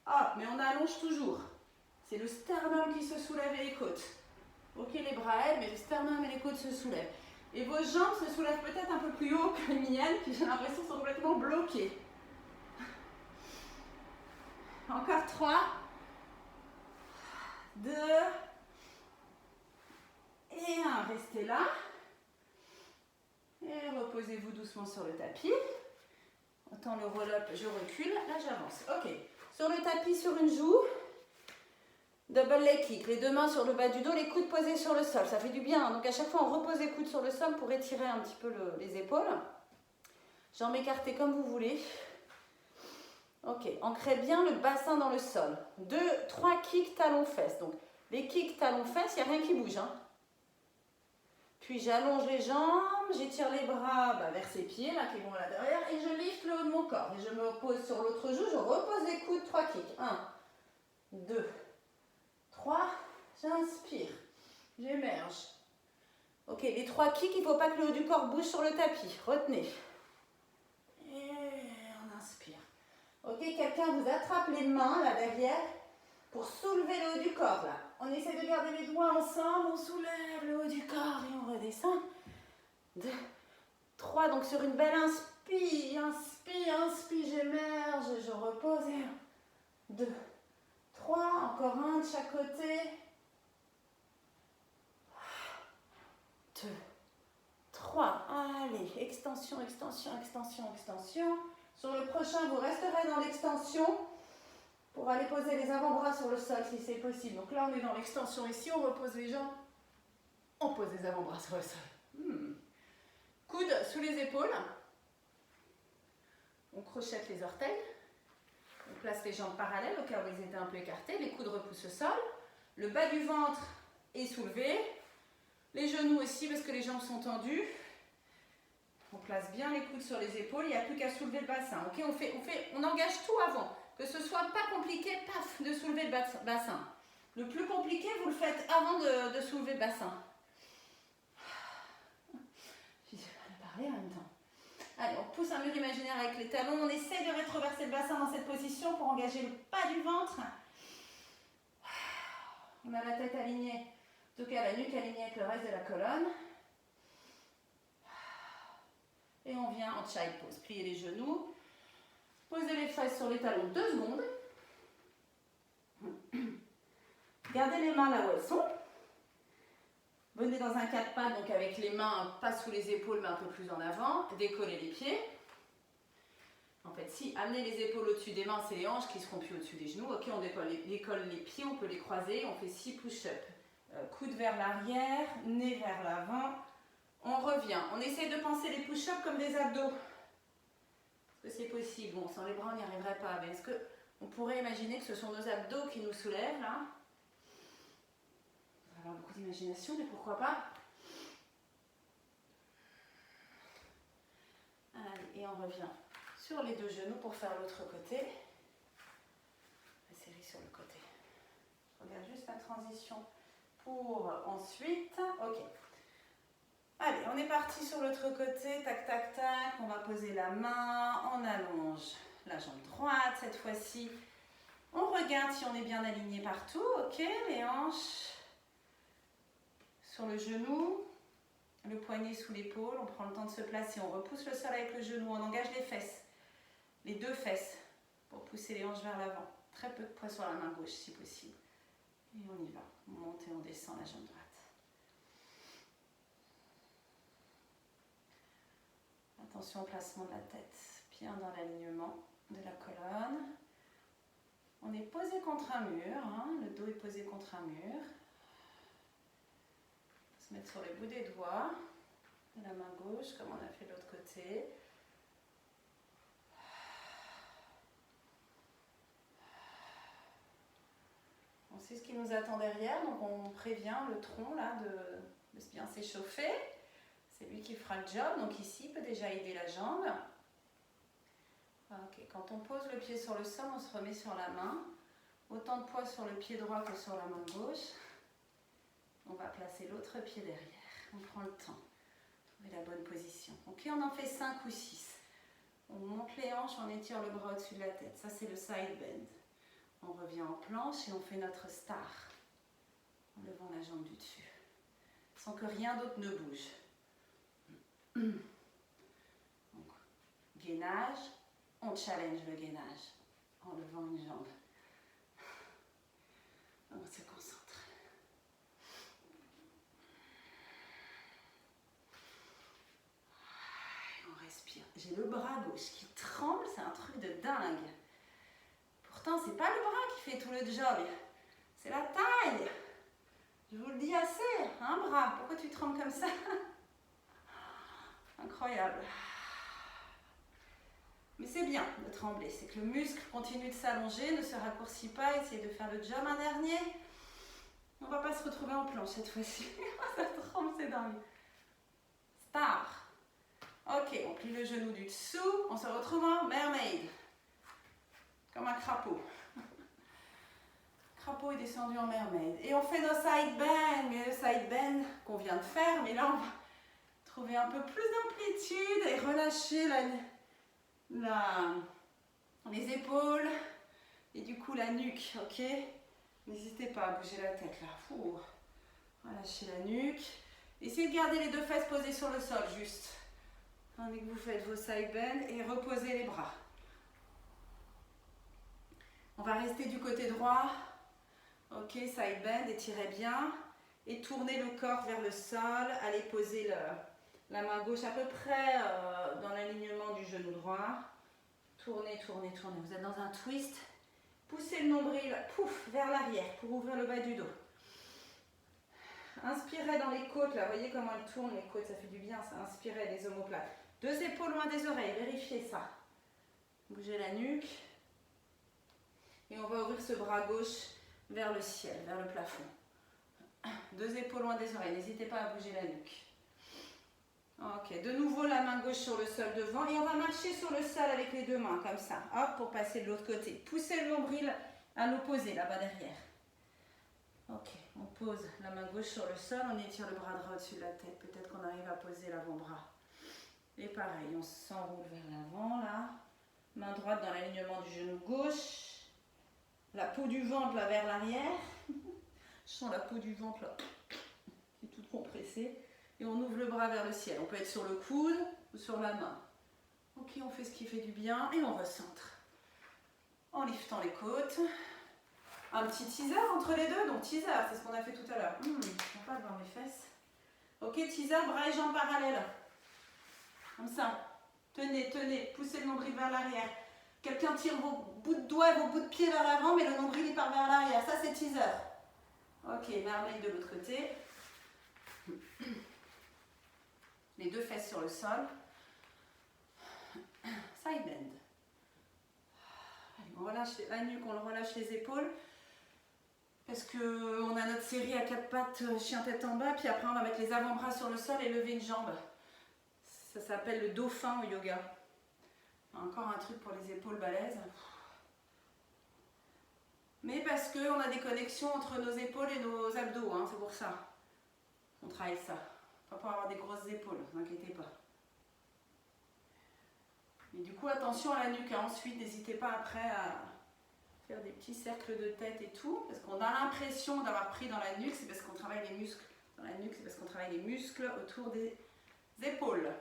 hop, mais on allonge toujours. C'est le sternum qui se soulève et les côtes. Ok, les bras aident, mais le sternum et les côtes se soulèvent. Et vos jambes se soulèvent peut-être un peu plus haut que les miennes, qui j'ai l'impression sont complètement bloquées. Encore 3, 2, et 1. Restez là. Et reposez-vous doucement sur le tapis. Autant le roll-up, je recule. Là, j'avance. Ok. Sur le tapis, sur une joue. Double leg kick. Les deux mains sur le bas du dos, les coudes posés sur le sol. Ça fait du bien. Donc, à chaque fois, on repose les coudes sur le sol pour étirer un petit peu les épaules. Jambes écartées comme vous voulez. Ok. Ancrez bien le bassin dans le sol. 2, 3 kicks talons-fesses. Donc, les kicks talons-fesses, il n'y a rien qui bouge. Hein. Puis j'allonge les jambes, j'étire les bras vers ces pieds là qui vont là derrière et je lifte le haut de mon corps. Et je me repose sur l'autre joue, je repose les coudes, 3 kicks. 1, 2, 3, j'inspire, j'émerge. Ok, les 3 kicks, il ne faut pas que le haut du corps bouge sur le tapis. Retenez. Et on inspire. Ok, quelqu'un vous attrape les mains là derrière pour soulever le haut du corps là. On essaie de garder les doigts ensemble, on soulève le haut du corps et on redescend. 2, 3, donc sur une belle inspire, j'émerge, je repose. 1, 2, 3, encore un de chaque côté. 2, 3, allez, extension, extension, extension, extension. Sur le prochain, vous resterez dans l'extension pour aller poser les avant-bras sur le sol si c'est possible. Donc là, on est dans l'extension ici, on repose les jambes, on pose les avant-bras sur le sol. Coudes sous les épaules. On crochette les orteils. On place les jambes parallèles au cas où ils étaient un peu écartés. Les coudes repoussent le sol. Le bas du ventre est soulevé. Les genoux aussi parce que les jambes sont tendues. On place bien les coudes sur les épaules. Il n'y a plus qu'à soulever le bassin. Okay, on engage tout avant. Que ce soit pas compliqué, paf, de soulever le bassin. Le plus compliqué, vous le faites avant de soulever le bassin. J'ai mal parler en même temps. Allez, on pousse un mur imaginaire avec les talons. On essaie de rétroverser le bassin dans cette position pour engager le bas du ventre. On a la tête alignée, en tout cas la nuque alignée avec le reste de la colonne. Et on vient en child pose. Pliez les genoux. Posez les fesses sur les talons 2 secondes. Gardez les mains là où elles sont. Venez dans un 4 pattes, donc avec les mains pas sous les épaules mais un peu plus en avant. Décollez les pieds. En fait, si, amenez les épaules au-dessus des mains, c'est les hanches qui seront plus au-dessus des genoux. Ok, on décolle les pieds, on peut les croiser. On fait 6 push-ups. Coude vers l'arrière, nez vers l'avant. On revient. On essaie de penser les push-ups comme des abdos. Est-ce que c'est possible? Bon, sans les bras, on n'y arriverait pas. Mais est-ce qu'on pourrait imaginer que ce sont nos abdos qui nous soulèvent, là? On va avoir beaucoup d'imagination, mais pourquoi pas? Allez, et on revient sur les 2 genoux pour faire l'autre côté. La série sur le côté. Je regarde juste la transition pour ensuite. Ok. Allez, on est parti sur l'autre côté, tac, tac, tac, on va poser la main, on allonge la jambe droite cette fois-ci. On regarde si on est bien aligné partout, ok, les hanches sur le genou, le poignet sous l'épaule, on prend le temps de se placer, on repousse le sol avec le genou, on engage les fesses, les 2 fesses pour pousser les hanches vers l'avant. Très peu de poids sur la main gauche si possible. Et on y va, on monte et on descend la jambe droite. Attention au placement de la tête, bien dans l'alignement de la colonne. On est posé contre un mur, hein, le dos est posé contre un mur. On va se mettre sur les bouts des doigts de la main gauche, comme on a fait de l'autre côté. On sait ce qui nous attend derrière, donc on prévient le tronc là de bien s'échauffer. C'est lui qui fera le job, donc ici il peut déjà aider la jambe. Ok, quand on pose le pied sur le sol, on se remet sur la main. Autant de poids sur le pied droit que sur la main gauche. On va placer l'autre pied derrière. On prend le temps. Trouver la bonne position. Ok, on en fait 5 ou 6. On monte les hanches, on étire le bras au-dessus de la tête. Ça c'est le side bend. On revient en planche et on fait notre star. En levant la jambe du dessus. Sans que rien d'autre ne bouge. Donc, gainage, on challenge le gainage en levant une jambe. On se concentre. bras gauche qui tremble, c'est un truc de dingue. Pourtant, c'est pas le bras qui fait tout le job, c'est la taille. Je vous le dis assez, un bras, pourquoi tu trembles comme ça? Incroyable. Mais c'est bien de trembler, c'est que le muscle continue de s'allonger, ne se raccourcit pas, essayez de faire le job un dernier. On va pas se retrouver en planche cette fois-ci. Ça tremble, c'est dingue. Star. Ok, on plie le genou du dessous, on se retrouve en mermaid. Comme un crapaud. Crapaud est descendu en mermaid. Et on fait nos side bend, mais le side bend qu'on vient de faire, mais là on va trouver un peu plus d'amplitude et relâcher les épaules et du coup la nuque, ok? N'hésitez pas à bouger la tête là. Ouh. Relâchez la nuque. Essayez de garder les deux fesses posées sur le sol juste. Tandis que vous faites vos side bend et reposez les bras. On va rester du côté droit. Ok, side bend, étirez bien. Et tournez le corps vers le sol. Allez poser la main gauche à peu près dans l'alignement du genou droit. Tournez, tournez, tournez. Vous êtes dans un twist. Poussez le nombril, pouf, vers l'arrière pour ouvrir le bas du dos. Inspirez dans les côtes, là, voyez comment elles tournent les côtes, ça fait du bien, ça. Inspirez les omoplates. Deux épaules loin des oreilles, vérifiez ça. Bougez la nuque. Et on va ouvrir ce bras gauche vers le ciel, vers le plafond. Deux épaules loin des oreilles, n'hésitez pas à bouger la nuque. Ok, de nouveau la main gauche sur le sol devant et on va marcher sur le sol avec les deux mains comme ça, hop, pour passer de l'autre côté. Poussez le nombril à l'opposé, là-bas derrière. Ok, on pose la main gauche sur le sol, on étire le bras droit au-dessus de la tête. Peut-être qu'on arrive à poser l'avant-bras. Et pareil, on s'enroule vers l'avant là. Main droite dans l'alignement du genou gauche. La peau du ventre là vers l'arrière. Je sens la peau du ventre là, qui est toute compressée. Et on ouvre le bras vers le ciel. On peut être sur le coude ou sur la main. Ok, on fait ce qui fait du bien et on recentre. En liftant les côtes. Un petit teaser entre les deux. Donc teaser, c'est ce qu'on a fait tout à l'heure. Sympa devant mes fesses. Ok, teaser, bras et jambes parallèles. Comme ça. Tenez, tenez. Poussez le nombril vers l'arrière. Quelqu'un tire vos bouts de doigts, vos bouts de pied vers l'avant, mais le nombril il part vers l'arrière. Ça, c'est teaser. Ok, merveille de l'autre côté. Les deux fesses sur le sol. Side bend. Allez, on relâche la nuque, on relâche les épaules. Parce qu'on a notre série à quatre pattes, chien tête en bas. Puis après, on va mettre les avant-bras sur le sol et lever une jambe. Ça s'appelle le dauphin au yoga. Encore un truc pour les épaules balèzes. Mais parce qu'on a des connexions entre nos épaules et nos abdos. Hein, c'est pour ça qu'on travaille ça. Pas pour avoir des grosses épaules, ne vous inquiétez pas. Mais du coup, attention à la nuque. Hein. Ensuite, n'hésitez pas après à faire des petits cercles de tête et tout. Parce qu'on a l'impression d'avoir pris dans la nuque, c'est parce qu'on travaille les muscles. Dans la nuque, c'est parce qu'on travaille les muscles autour des épaules.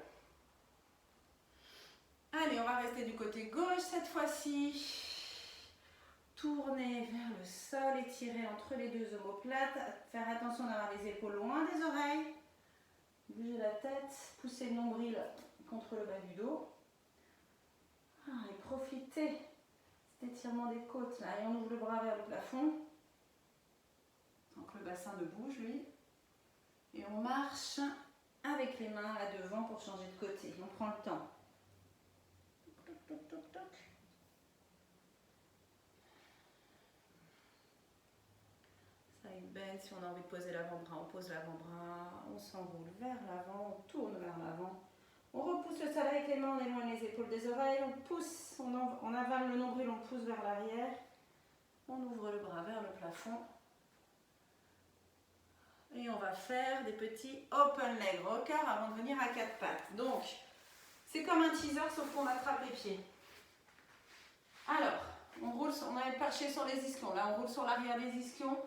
Allez, on va rester du côté gauche cette fois-ci. Tournez vers le sol, étirez entre les deux omoplates. Faire attention d'avoir les épaules loin des oreilles. Bougez la tête, poussez le nombril contre le bas du dos. Et profitez cet étirement des côtes là. Et on ouvre le bras vers le plafond. Donc le bassin de bouge lui. Et on marche avec les mains là devant pour changer de côté. On prend le temps. Toc, toc, toc, toc. Side bend, si on a envie de poser l'avant-bras, on pose l'avant-bras, on s'enroule vers l'avant, on tourne vers l'avant. On repousse le sol avec les mains, on éloigne les épaules des oreilles, on pousse, on avale le nombril, on pousse vers l'arrière. On ouvre le bras vers le plafond. Et on va faire des petits open leg rockers avant de venir à quatre pattes. Donc, c'est comme un teaser sauf qu'on attrape les pieds. Alors, on avait perché sur les ischions. Là, on roule sur l'arrière des ischions.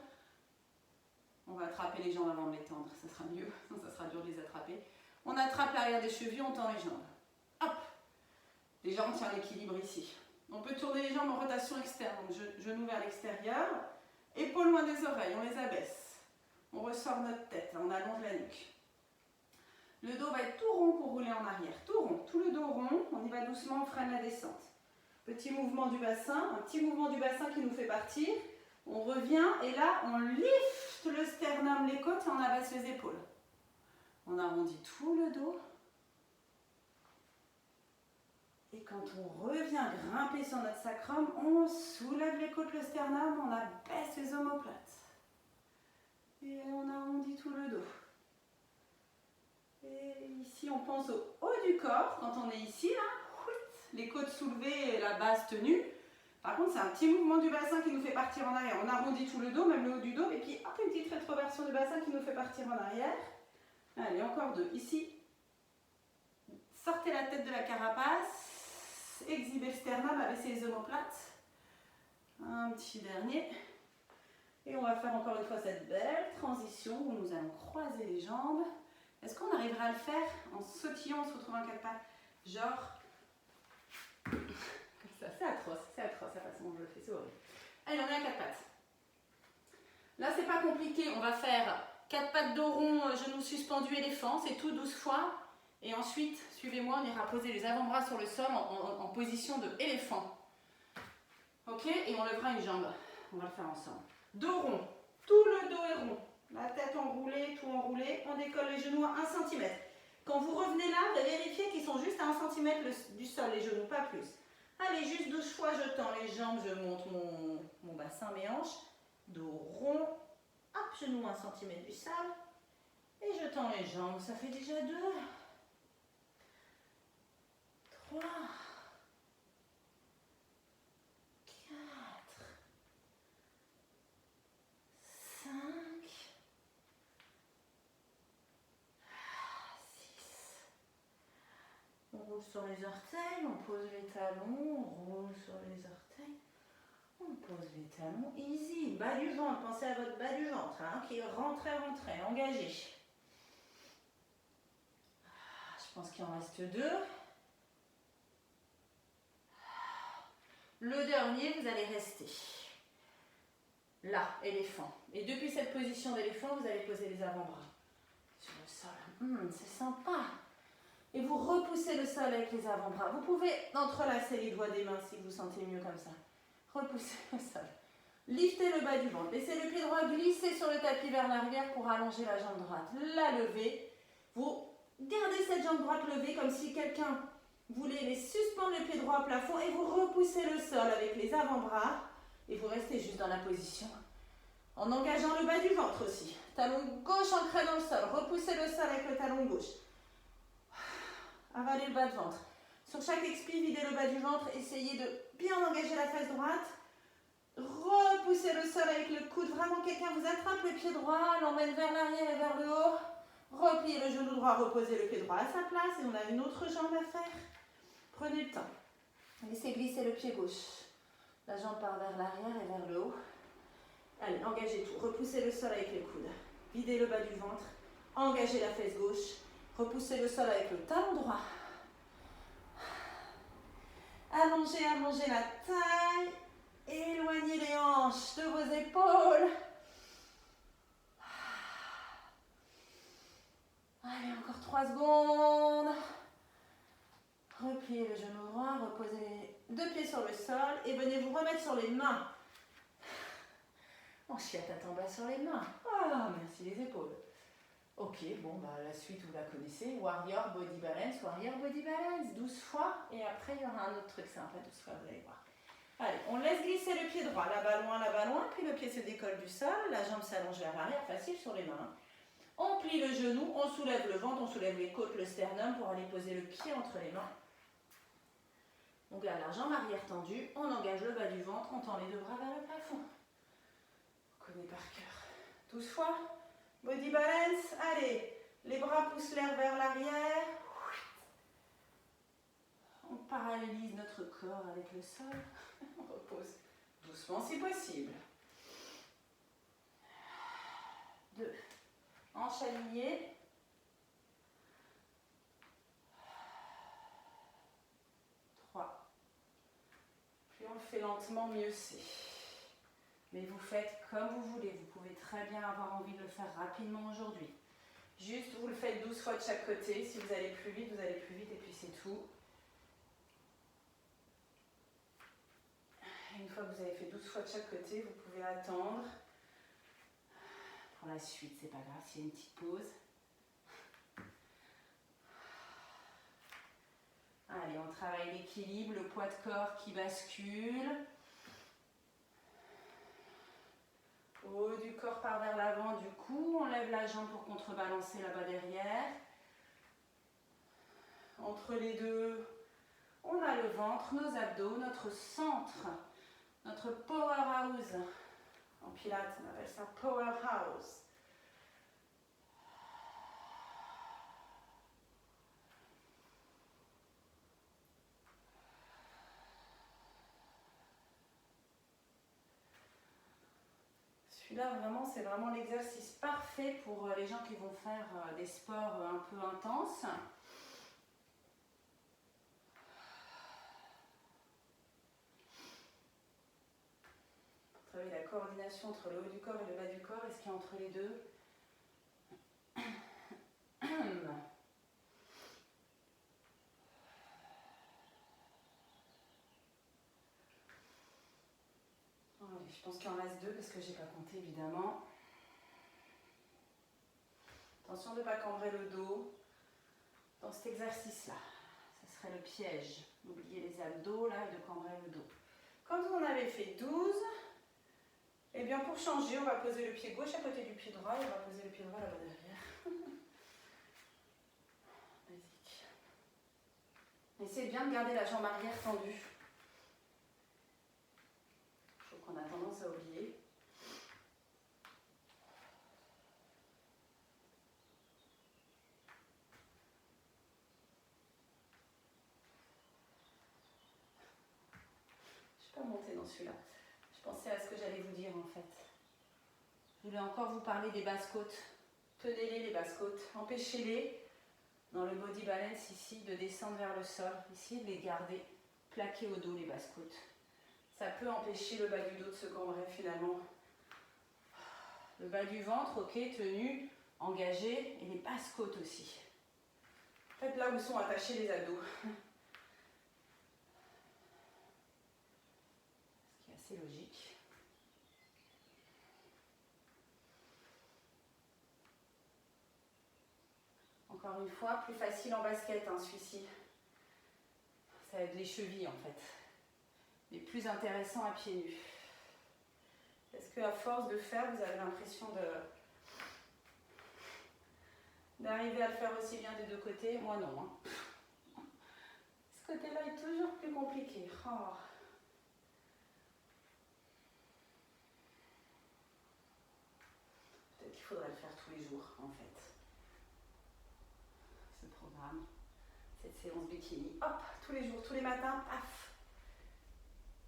On va attraper les jambes avant de les tendre, ça sera mieux, ça sera dur de les attraper. On attrape l'arrière des chevilles, on tend les jambes. Hop! Les jambes tiennent l'équilibre ici. On peut tourner les jambes en rotation externe, donc genoux vers l'extérieur, épaules loin des oreilles, on les abaisse. On ressort notre tête, on allonge la nuque. Le dos va être tout rond pour rouler en arrière. Tout rond, tout le dos rond. On y va doucement, on freine la descente. Petit mouvement du bassin, un petit mouvement du bassin qui nous fait partir. On revient et là, on lift le sternum, les côtes et on abaisse les épaules. On arrondit tout le dos. Et quand on revient grimper sur notre sacrum, on soulève les côtes, le sternum, on abaisse les omoplates. Et on arrondit tout le dos. Et ici, on pense au haut du corps. Quand on est ici, là, les côtes soulevées et la base tenue. Par contre, c'est un petit mouvement du bassin qui nous fait partir en arrière. On arrondit tout le dos, même le haut du dos. Et puis, hop, une petite rétroversion du bassin qui nous fait partir en arrière. Allez, encore deux. Ici, sortez la tête de la carapace. Exhibez le sternum, abaissez les omoplates. Un petit dernier. Et on va faire encore une fois cette belle transition où nous allons croiser les jambes. Est-ce qu'on arrivera à le faire en sautillant, en se retrouvant en quatre pattes? Genre, comme ça, c'est atroce la façon dont je le fais, c'est horrible. Allez, on est à quatre pattes. Là, c'est pas compliqué, on va faire quatre pattes dos rond, genoux suspendus, éléphant, c'est tout 12 fois. Et ensuite, suivez-moi, on ira poser les avant-bras sur le sol en position de éléphant. Ok? Et on lèvera une jambe. On va le faire ensemble. Dos rond, tout le dos est rond. La tête enroulée, tout enroulé. On décolle les genoux à 1 cm. Quand vous revenez là, vérifiez qu'ils sont juste à 1 cm du sol, les genoux, pas plus. Allez, juste 12 fois, je tends les jambes, je monte mon bassin, mes hanches. Dos rond, hop, genoux 1 cm du sol. Et je tends les jambes, ça fait déjà 2. 3. 4. 5. 6. On roule sur les orteils, on pose les talons, on roule sur les orteils, on pose les talons, easy, bas du ventre, pensez à votre bas du ventre, hein, qui est rentré, engagé. Je pense qu'il en reste 2. Le dernier, vous allez rester là, éléphant. Et depuis cette position d'éléphant, vous allez poser les avant-bras sur le sol. C'est sympa. Et vous repoussez le sol avec les avant-bras. Vous pouvez entrelacer les doigts des mains si vous sentez mieux comme ça. Repoussez le sol. Liftez le bas du ventre. Laissez le pied droit glisser sur le tapis vers l'arrière pour allonger la jambe droite. La levez. Vous gardez cette jambe droite levée comme si quelqu'un voulait les suspendre le pied droit au plafond et vous repoussez le sol avec les avant-bras et vous restez juste dans la position en engageant le bas du ventre aussi. Talon gauche ancré dans le sol. Repoussez le sol avec le talon gauche. Avalez le bas de ventre. Sur chaque expire, videz le bas du ventre. Essayez de bien engager la fesse droite. Repoussez le sol avec le coude. Vraiment, quelqu'un vous attrape le pied droit, l'emmène vers l'arrière et vers le haut. Repliez le genou droit, reposez le pied droit à sa place. Et on a une autre jambe à faire. Prenez le temps. Laissez glisser le pied gauche. La jambe part vers l'arrière et vers le haut. Allez, engagez tout. Repoussez le sol avec les coudes. Videz le bas du ventre. Engagez la fesse gauche. Repoussez le sol avec le talon droit. Allongez, allongez la taille. Éloignez les hanches de vos épaules. Allez, encore 3 secondes. Repliez le genou droit, reposez les 2 pieds sur le sol et venez vous remettre sur les mains. On chiotte à tête en bas sur les mains. Ah, merci les épaules. Ok, bon, bah la suite vous la connaissez. Warrior Body Balance, Warrior Body Balance, 12 fois. Et après, il y aura un autre truc sympa, 12 fois, vous allez voir. Allez, on laisse glisser le pied droit, là-bas loin, puis le pied se décolle du sol, la jambe s'allonge vers l'arrière, facile sur les mains. On plie le genou, on soulève le ventre, on soulève les côtes, le sternum pour aller poser le pied entre les mains. On garde la jambe arrière tendue, on engage le bas du ventre, on tend les 2 bras vers le plafond. On connaît par cœur. 12 fois. Body balance. Allez, les bras poussent l'air vers l'arrière. On paralyse notre corps avec le sol. On repose doucement si possible. 2. Hanches alignées. 3. Plus on le fait lentement, mieux c'est. Mais vous faites comme vous voulez. Vous pouvez très bien avoir envie de le faire rapidement aujourd'hui. Juste, vous le faites 12 fois de chaque côté. Si vous allez plus vite, vous allez plus vite et puis c'est tout. Et une fois que vous avez fait 12 fois de chaque côté, vous pouvez attendre. Pour la suite, c'est pas grave s'il y a une petite pause. Allez, on travaille l'équilibre, le poids de corps qui bascule. Haut du corps part vers l'avant, du coup, on lève la jambe pour contrebalancer là-bas derrière. Entre les deux, on a le ventre, nos abdos, notre centre, notre powerhouse. En pilates, on appelle ça powerhouse. Celui-là, vraiment, c'est vraiment l'exercice parfait pour les gens qui vont faire des sports un peu intenses. Travailler la coordination entre le haut du corps et le bas du corps et ce qu'il y a entre les deux. Allez, je pense qu'il en reste 2 parce que j'ai pas compté évidemment. Attention de ne pas cambrer le dos dans cet exercice-là. Ce serait le piège. N'oubliez les abdos là et de cambrer le dos. Quand vous en avez fait 12, eh bien pour changer, on va poser le pied gauche à côté du pied droit et on va poser le pied droit là-bas derrière. Basique. Essayez bien de garder la jambe arrière tendue. Je trouve qu'on a tendance à oublier. Je ne vais pas monter dans celui-là. Je pensais à ce que j'allais vous dire en fait. Je voulais encore vous parler des basses côtes. Tenez-les les basses côtes. Empêchez-les dans le body balance ici de descendre vers le sol. Essayez de les garder plaquées au dos les basses côtes. Ça peut empêcher le bas du dos de se cambrer finalement. Le bas du ventre, ok, tenu, engagé, et les basses côtes aussi. Faites là où sont attachés les abdos. Ce qui est assez logique. Encore une fois, plus facile en basket, hein, celui-ci. Ça aide les chevilles en fait. Mais plus intéressant à pieds nus. Est-ce qu'à force de faire, vous avez l'impression d'arriver à le faire aussi bien des deux côtés? Moi non. Hein. Ce côté-là est toujours plus compliqué. Oh. Peut-être qu'il faudrait le faire tous les jours en fait. Ce programme, cette séance bikini. Hop, tous les jours, tous les matins, paf.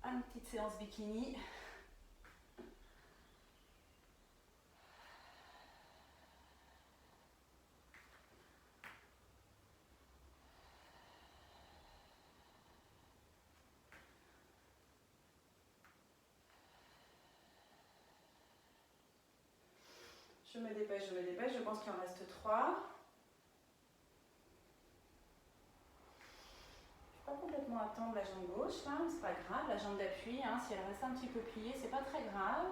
Une petite séance bikini. Je me dépêche, je pense qu'il en reste 3. Je ne vais pas complètement attendre la jambe gauche, là, c'est pas grave, la jambe d'appui, hein, si elle reste un petit peu pliée, c'est pas très grave.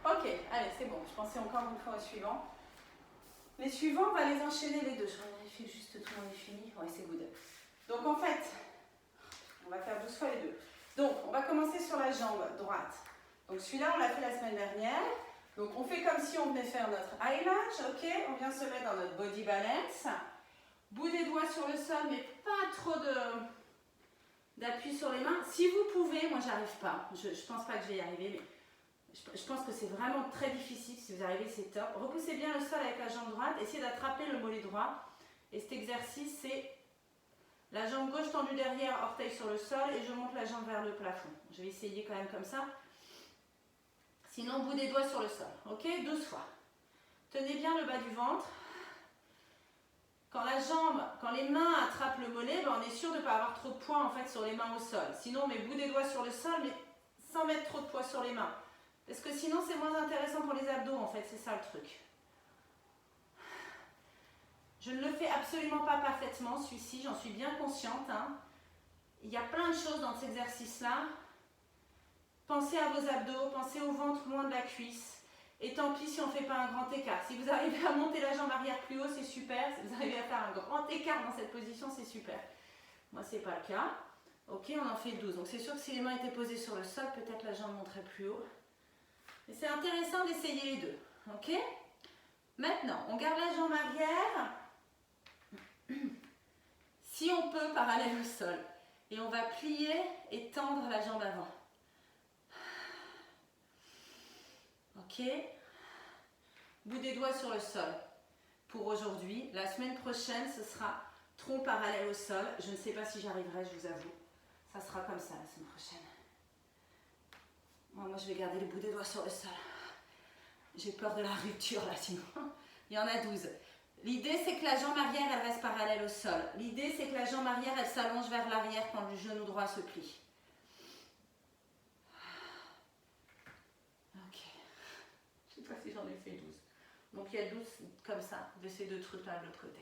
Ok, allez, c'est bon, je pensais encore une fois au suivant. Les suivants, on va les enchaîner les deux. Je vérifie juste tout le monde est fini. Ouais, c'est good. Donc en fait, on va faire 12 fois les deux. Donc, on va commencer sur la jambe droite. Donc celui-là, on l'a fait la semaine dernière. Donc on fait comme si on venait faire notre eyelash, ok? On vient se mettre dans notre body balance. Bout des doigts sur le sol, mais pas trop d'appui sur les mains. Si vous pouvez, moi j'arrive pas. Je pense pas que je vais y arriver, mais je pense que c'est vraiment très difficile. Si vous arrivez, c'est top. Repoussez bien le sol avec la jambe droite. Essayez d'attraper le mollet droit. Et cet exercice, c'est la jambe gauche tendue derrière, orteil sur le sol, et je monte la jambe vers le plafond. Je vais essayer quand même comme ça. Sinon, bout des doigts sur le sol. Ok, 12 fois. Tenez bien le bas du ventre. Quand les mains attrapent le mollet, ben on est sûr de ne pas avoir trop de poids en fait sur les mains au sol. Sinon, on met bout des doigts sur le sol, mais sans mettre trop de poids sur les mains. Parce que sinon, c'est moins intéressant pour les abdos, en fait. C'est ça le truc. Je ne le fais absolument pas parfaitement, celui-ci. J'en suis bien consciente. Hein. Il y a plein de choses dans cet exercice-là. Pensez à vos abdos, pensez au ventre loin de la cuisse. Et tant pis si on ne fait pas un grand écart. Si vous arrivez à monter la jambe arrière plus haut, c'est super. Si vous arrivez à faire un grand écart dans cette position, c'est super. Moi, ce n'est pas le cas. Ok, on en fait 12. Donc c'est sûr que si les mains étaient posées sur le sol, peut-être la jambe monterait plus haut. Mais c'est intéressant d'essayer les deux. Ok? Maintenant, on garde la jambe arrière. Si on peut, parallèle au sol. Et on va plier et tendre la jambe avant. Ok? Bout des doigts sur le sol pour aujourd'hui. La semaine prochaine, ce sera tronc parallèle au sol. Je ne sais pas si j'arriverai, je vous avoue. Ça sera comme ça la semaine prochaine. Moi, je vais garder les bouts des doigts sur le sol. J'ai peur de la rupture là, sinon. Il y en a 12. L'idée, c'est que la jambe arrière, elle reste parallèle au sol. L'idée, c'est que la jambe arrière, elle s'allonge vers l'arrière quand le genou droit se plie. Ok. Je ne sais pas si j'en ai fait 12. Donc, il y a 12 comme ça, de ces deux trucs-là de l'autre côté.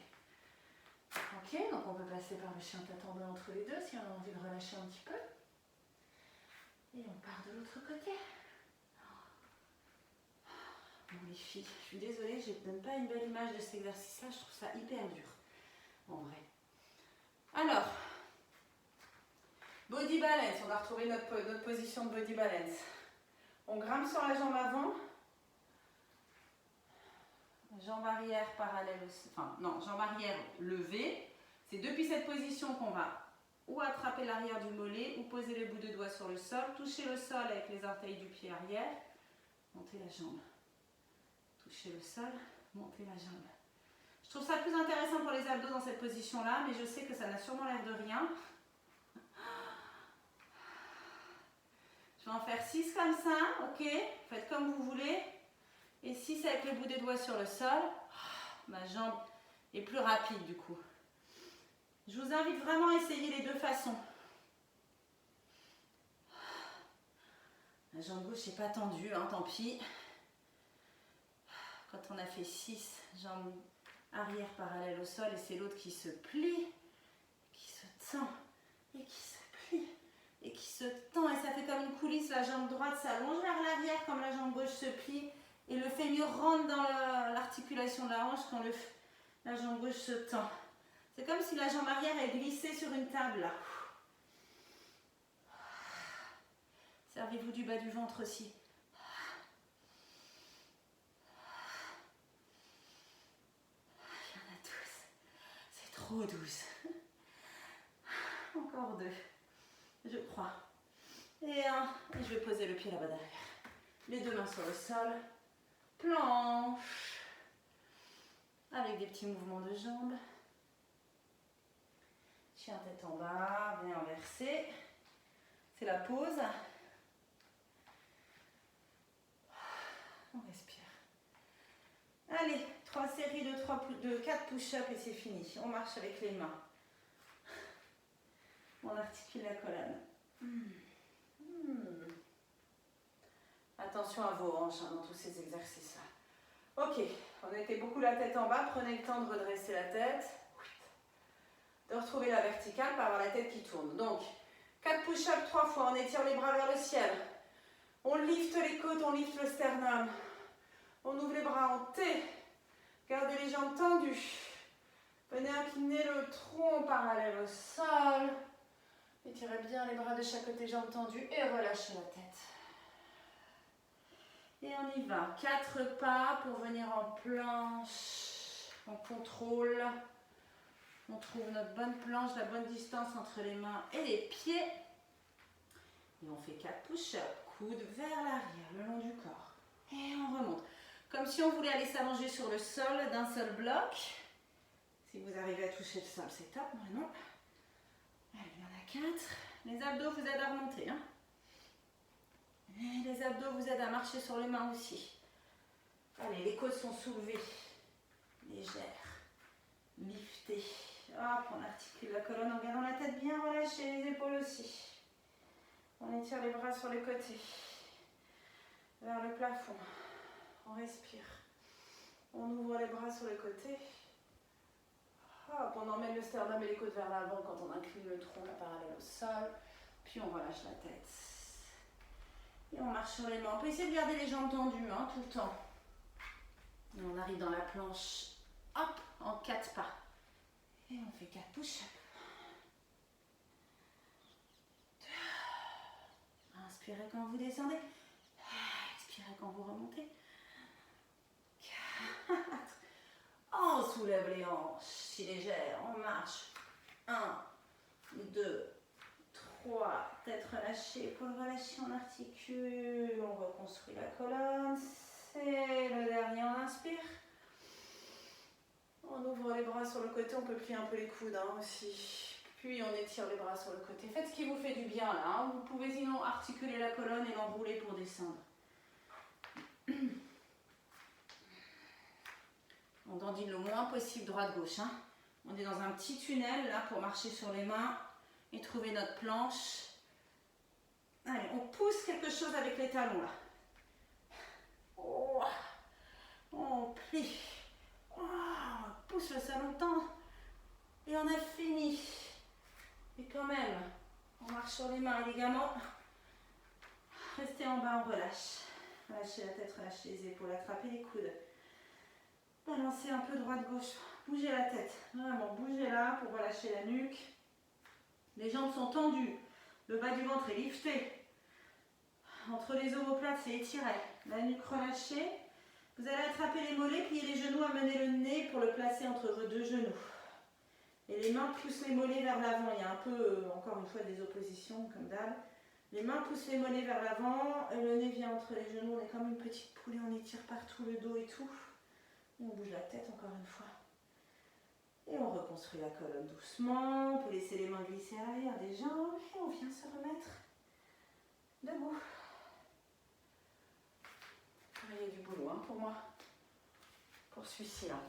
Ok, donc on peut passer par le chien tête en bas entre les deux si on a envie de relâcher un petit peu. Et on part de l'autre côté. Bon les filles, je suis désolée, je ne donne pas une belle image de cet exercice-là, je trouve ça hyper dur, en vrai. Alors, body balance, on va retrouver notre position de body balance. On grimpe sur la jambe avant, jambe arrière parallèle au... Enfin, non, jambe arrière levée. C'est depuis cette position qu'on va ou attraper l'arrière du mollet ou poser les bouts de doigts sur le sol, toucher le sol avec les orteils du pied arrière, monter la jambe. Toucher le sol, monter la jambe. Je trouve ça plus intéressant pour les abdos dans cette position-là, mais je sais que ça n'a sûrement l'air de rien. Je vais en faire 6 comme ça, ok? Faites comme vous voulez. Et 6 avec le bout des doigts sur le sol. Ma jambe est plus rapide du coup. Je vous invite vraiment à essayer les deux façons. La jambe gauche n'est pas tendue, hein, tant pis. Quand on a fait 6, jambe arrière parallèle au sol et c'est l'autre qui se plie, qui se tend et qui se plie et qui se tend et ça fait comme une coulisse, la jambe droite s'allonge vers l'arrière comme la jambe gauche se plie et le fémur rentre dans l'articulation de la hanche quand la jambe gauche se tend. C'est comme si la jambe arrière est glissée sur une table là. Servez-vous du bas du ventre aussi. Il y en a 12. C'est trop 12. Encore 2. Je crois. Et 1. Et je vais poser le pied là-bas derrière. Les deux mains sur le sol. Planche. Avec des petits mouvements de jambes. Chien tête en bas, bien inversé. C'est la pause. On respire. Allez, 3 séries de 4 push-ups et c'est fini. On marche avec les mains. On articule la colonne. Attention à vos hanches hein, dans tous ces exercices-là. Ok, on était beaucoup la tête en bas. Prenez le temps de redresser la tête. De retrouver la verticale par avoir la tête qui tourne. Donc, 4 push-ups 3 fois. On étire les bras vers le ciel. On lift les côtes, on lift le sternum. On ouvre les bras en T. Gardez les jambes tendues. Venez incliner le tronc parallèle au sol. Étirez bien les bras de chaque côté, jambes tendues et relâchez la tête. Et on y va. 4 pas pour venir en planche. On contrôle. On trouve notre bonne planche, la bonne distance entre les mains et les pieds. Et on fait 4 push-ups. Coude vers l'arrière, le long du corps. Et on remonte. Comme si on voulait aller s'allonger sur le sol d'un seul bloc. Si vous arrivez à toucher le sol, c'est top. Moi non. Allez, il y en a 4. Les abdos vous aident à remonter. Hein. Et les abdos vous aident à marcher sur les mains aussi. Allez, les côtes sont soulevées. Légères. Liftées. Hop, on articule la colonne en gardant la tête bien relâchée, les épaules aussi. On étire les bras sur les côtés, vers le plafond. On respire. On ouvre les bras sur les côtés. Hop, on emmène le sternum et les côtes vers l'avant quand on incline le tronc, la parallèle au sol. Puis on relâche la tête. Et on marche sur les mains. On peut essayer de garder les jambes tendues hein, tout le temps. Et on arrive dans la planche. Hop, en 4 pas. Et on fait 4 push-ups. Inspirez quand vous descendez. Expirez quand vous remontez. 4. On soulève les hanches, si légère. On marche. 1, 2, 3. Tête relâchée, épaules relâchées, on articule. On reconstruit la colonne. C'est le dernier, on inspire. On ouvre les bras sur le côté, on peut plier un peu les coudes hein, aussi. Puis on étire les bras sur le côté. Faites ce qui vous fait du bien là. Hein. Vous pouvez sinon articuler la colonne et l'enrouler pour descendre. On dandine le moins possible droite-gauche. Hein. On est dans un petit tunnel là pour marcher sur les mains et trouver notre planche. Allez, on pousse quelque chose avec les talons là. Oh. On plie. Oh. On pousse le sein longtemps. Et on a fini. Et quand même, on marche sur les mains élégamment. Restez en bas, on relâche. Relâchez la tête, relâchez les épaules, attrapez les coudes. Balancez un peu droite-gauche. Bougez la tête. Vraiment, bougez là pour relâcher la nuque. Les jambes sont tendues. Le bas du ventre est lifté. Entre les omoplates, c'est étiré. La nuque relâchée. Vous allez attraper les mollets, plier les genoux, amener le nez pour le placer entre vos deux genoux. Et les mains poussent les mollets vers l'avant. Il y a un peu, encore une fois, des oppositions, comme d'hab. Les mains poussent les mollets vers l'avant. Le nez vient entre les genoux. On est comme une petite poule. On étire partout le dos et tout. Et on bouge la tête encore une fois. Et on reconstruit la colonne doucement. On peut laisser les mains glisser à l'arrière des jambes. Et on vient se remettre debout. Il y a du boulot hein, pour moi. Pour celui-ci là.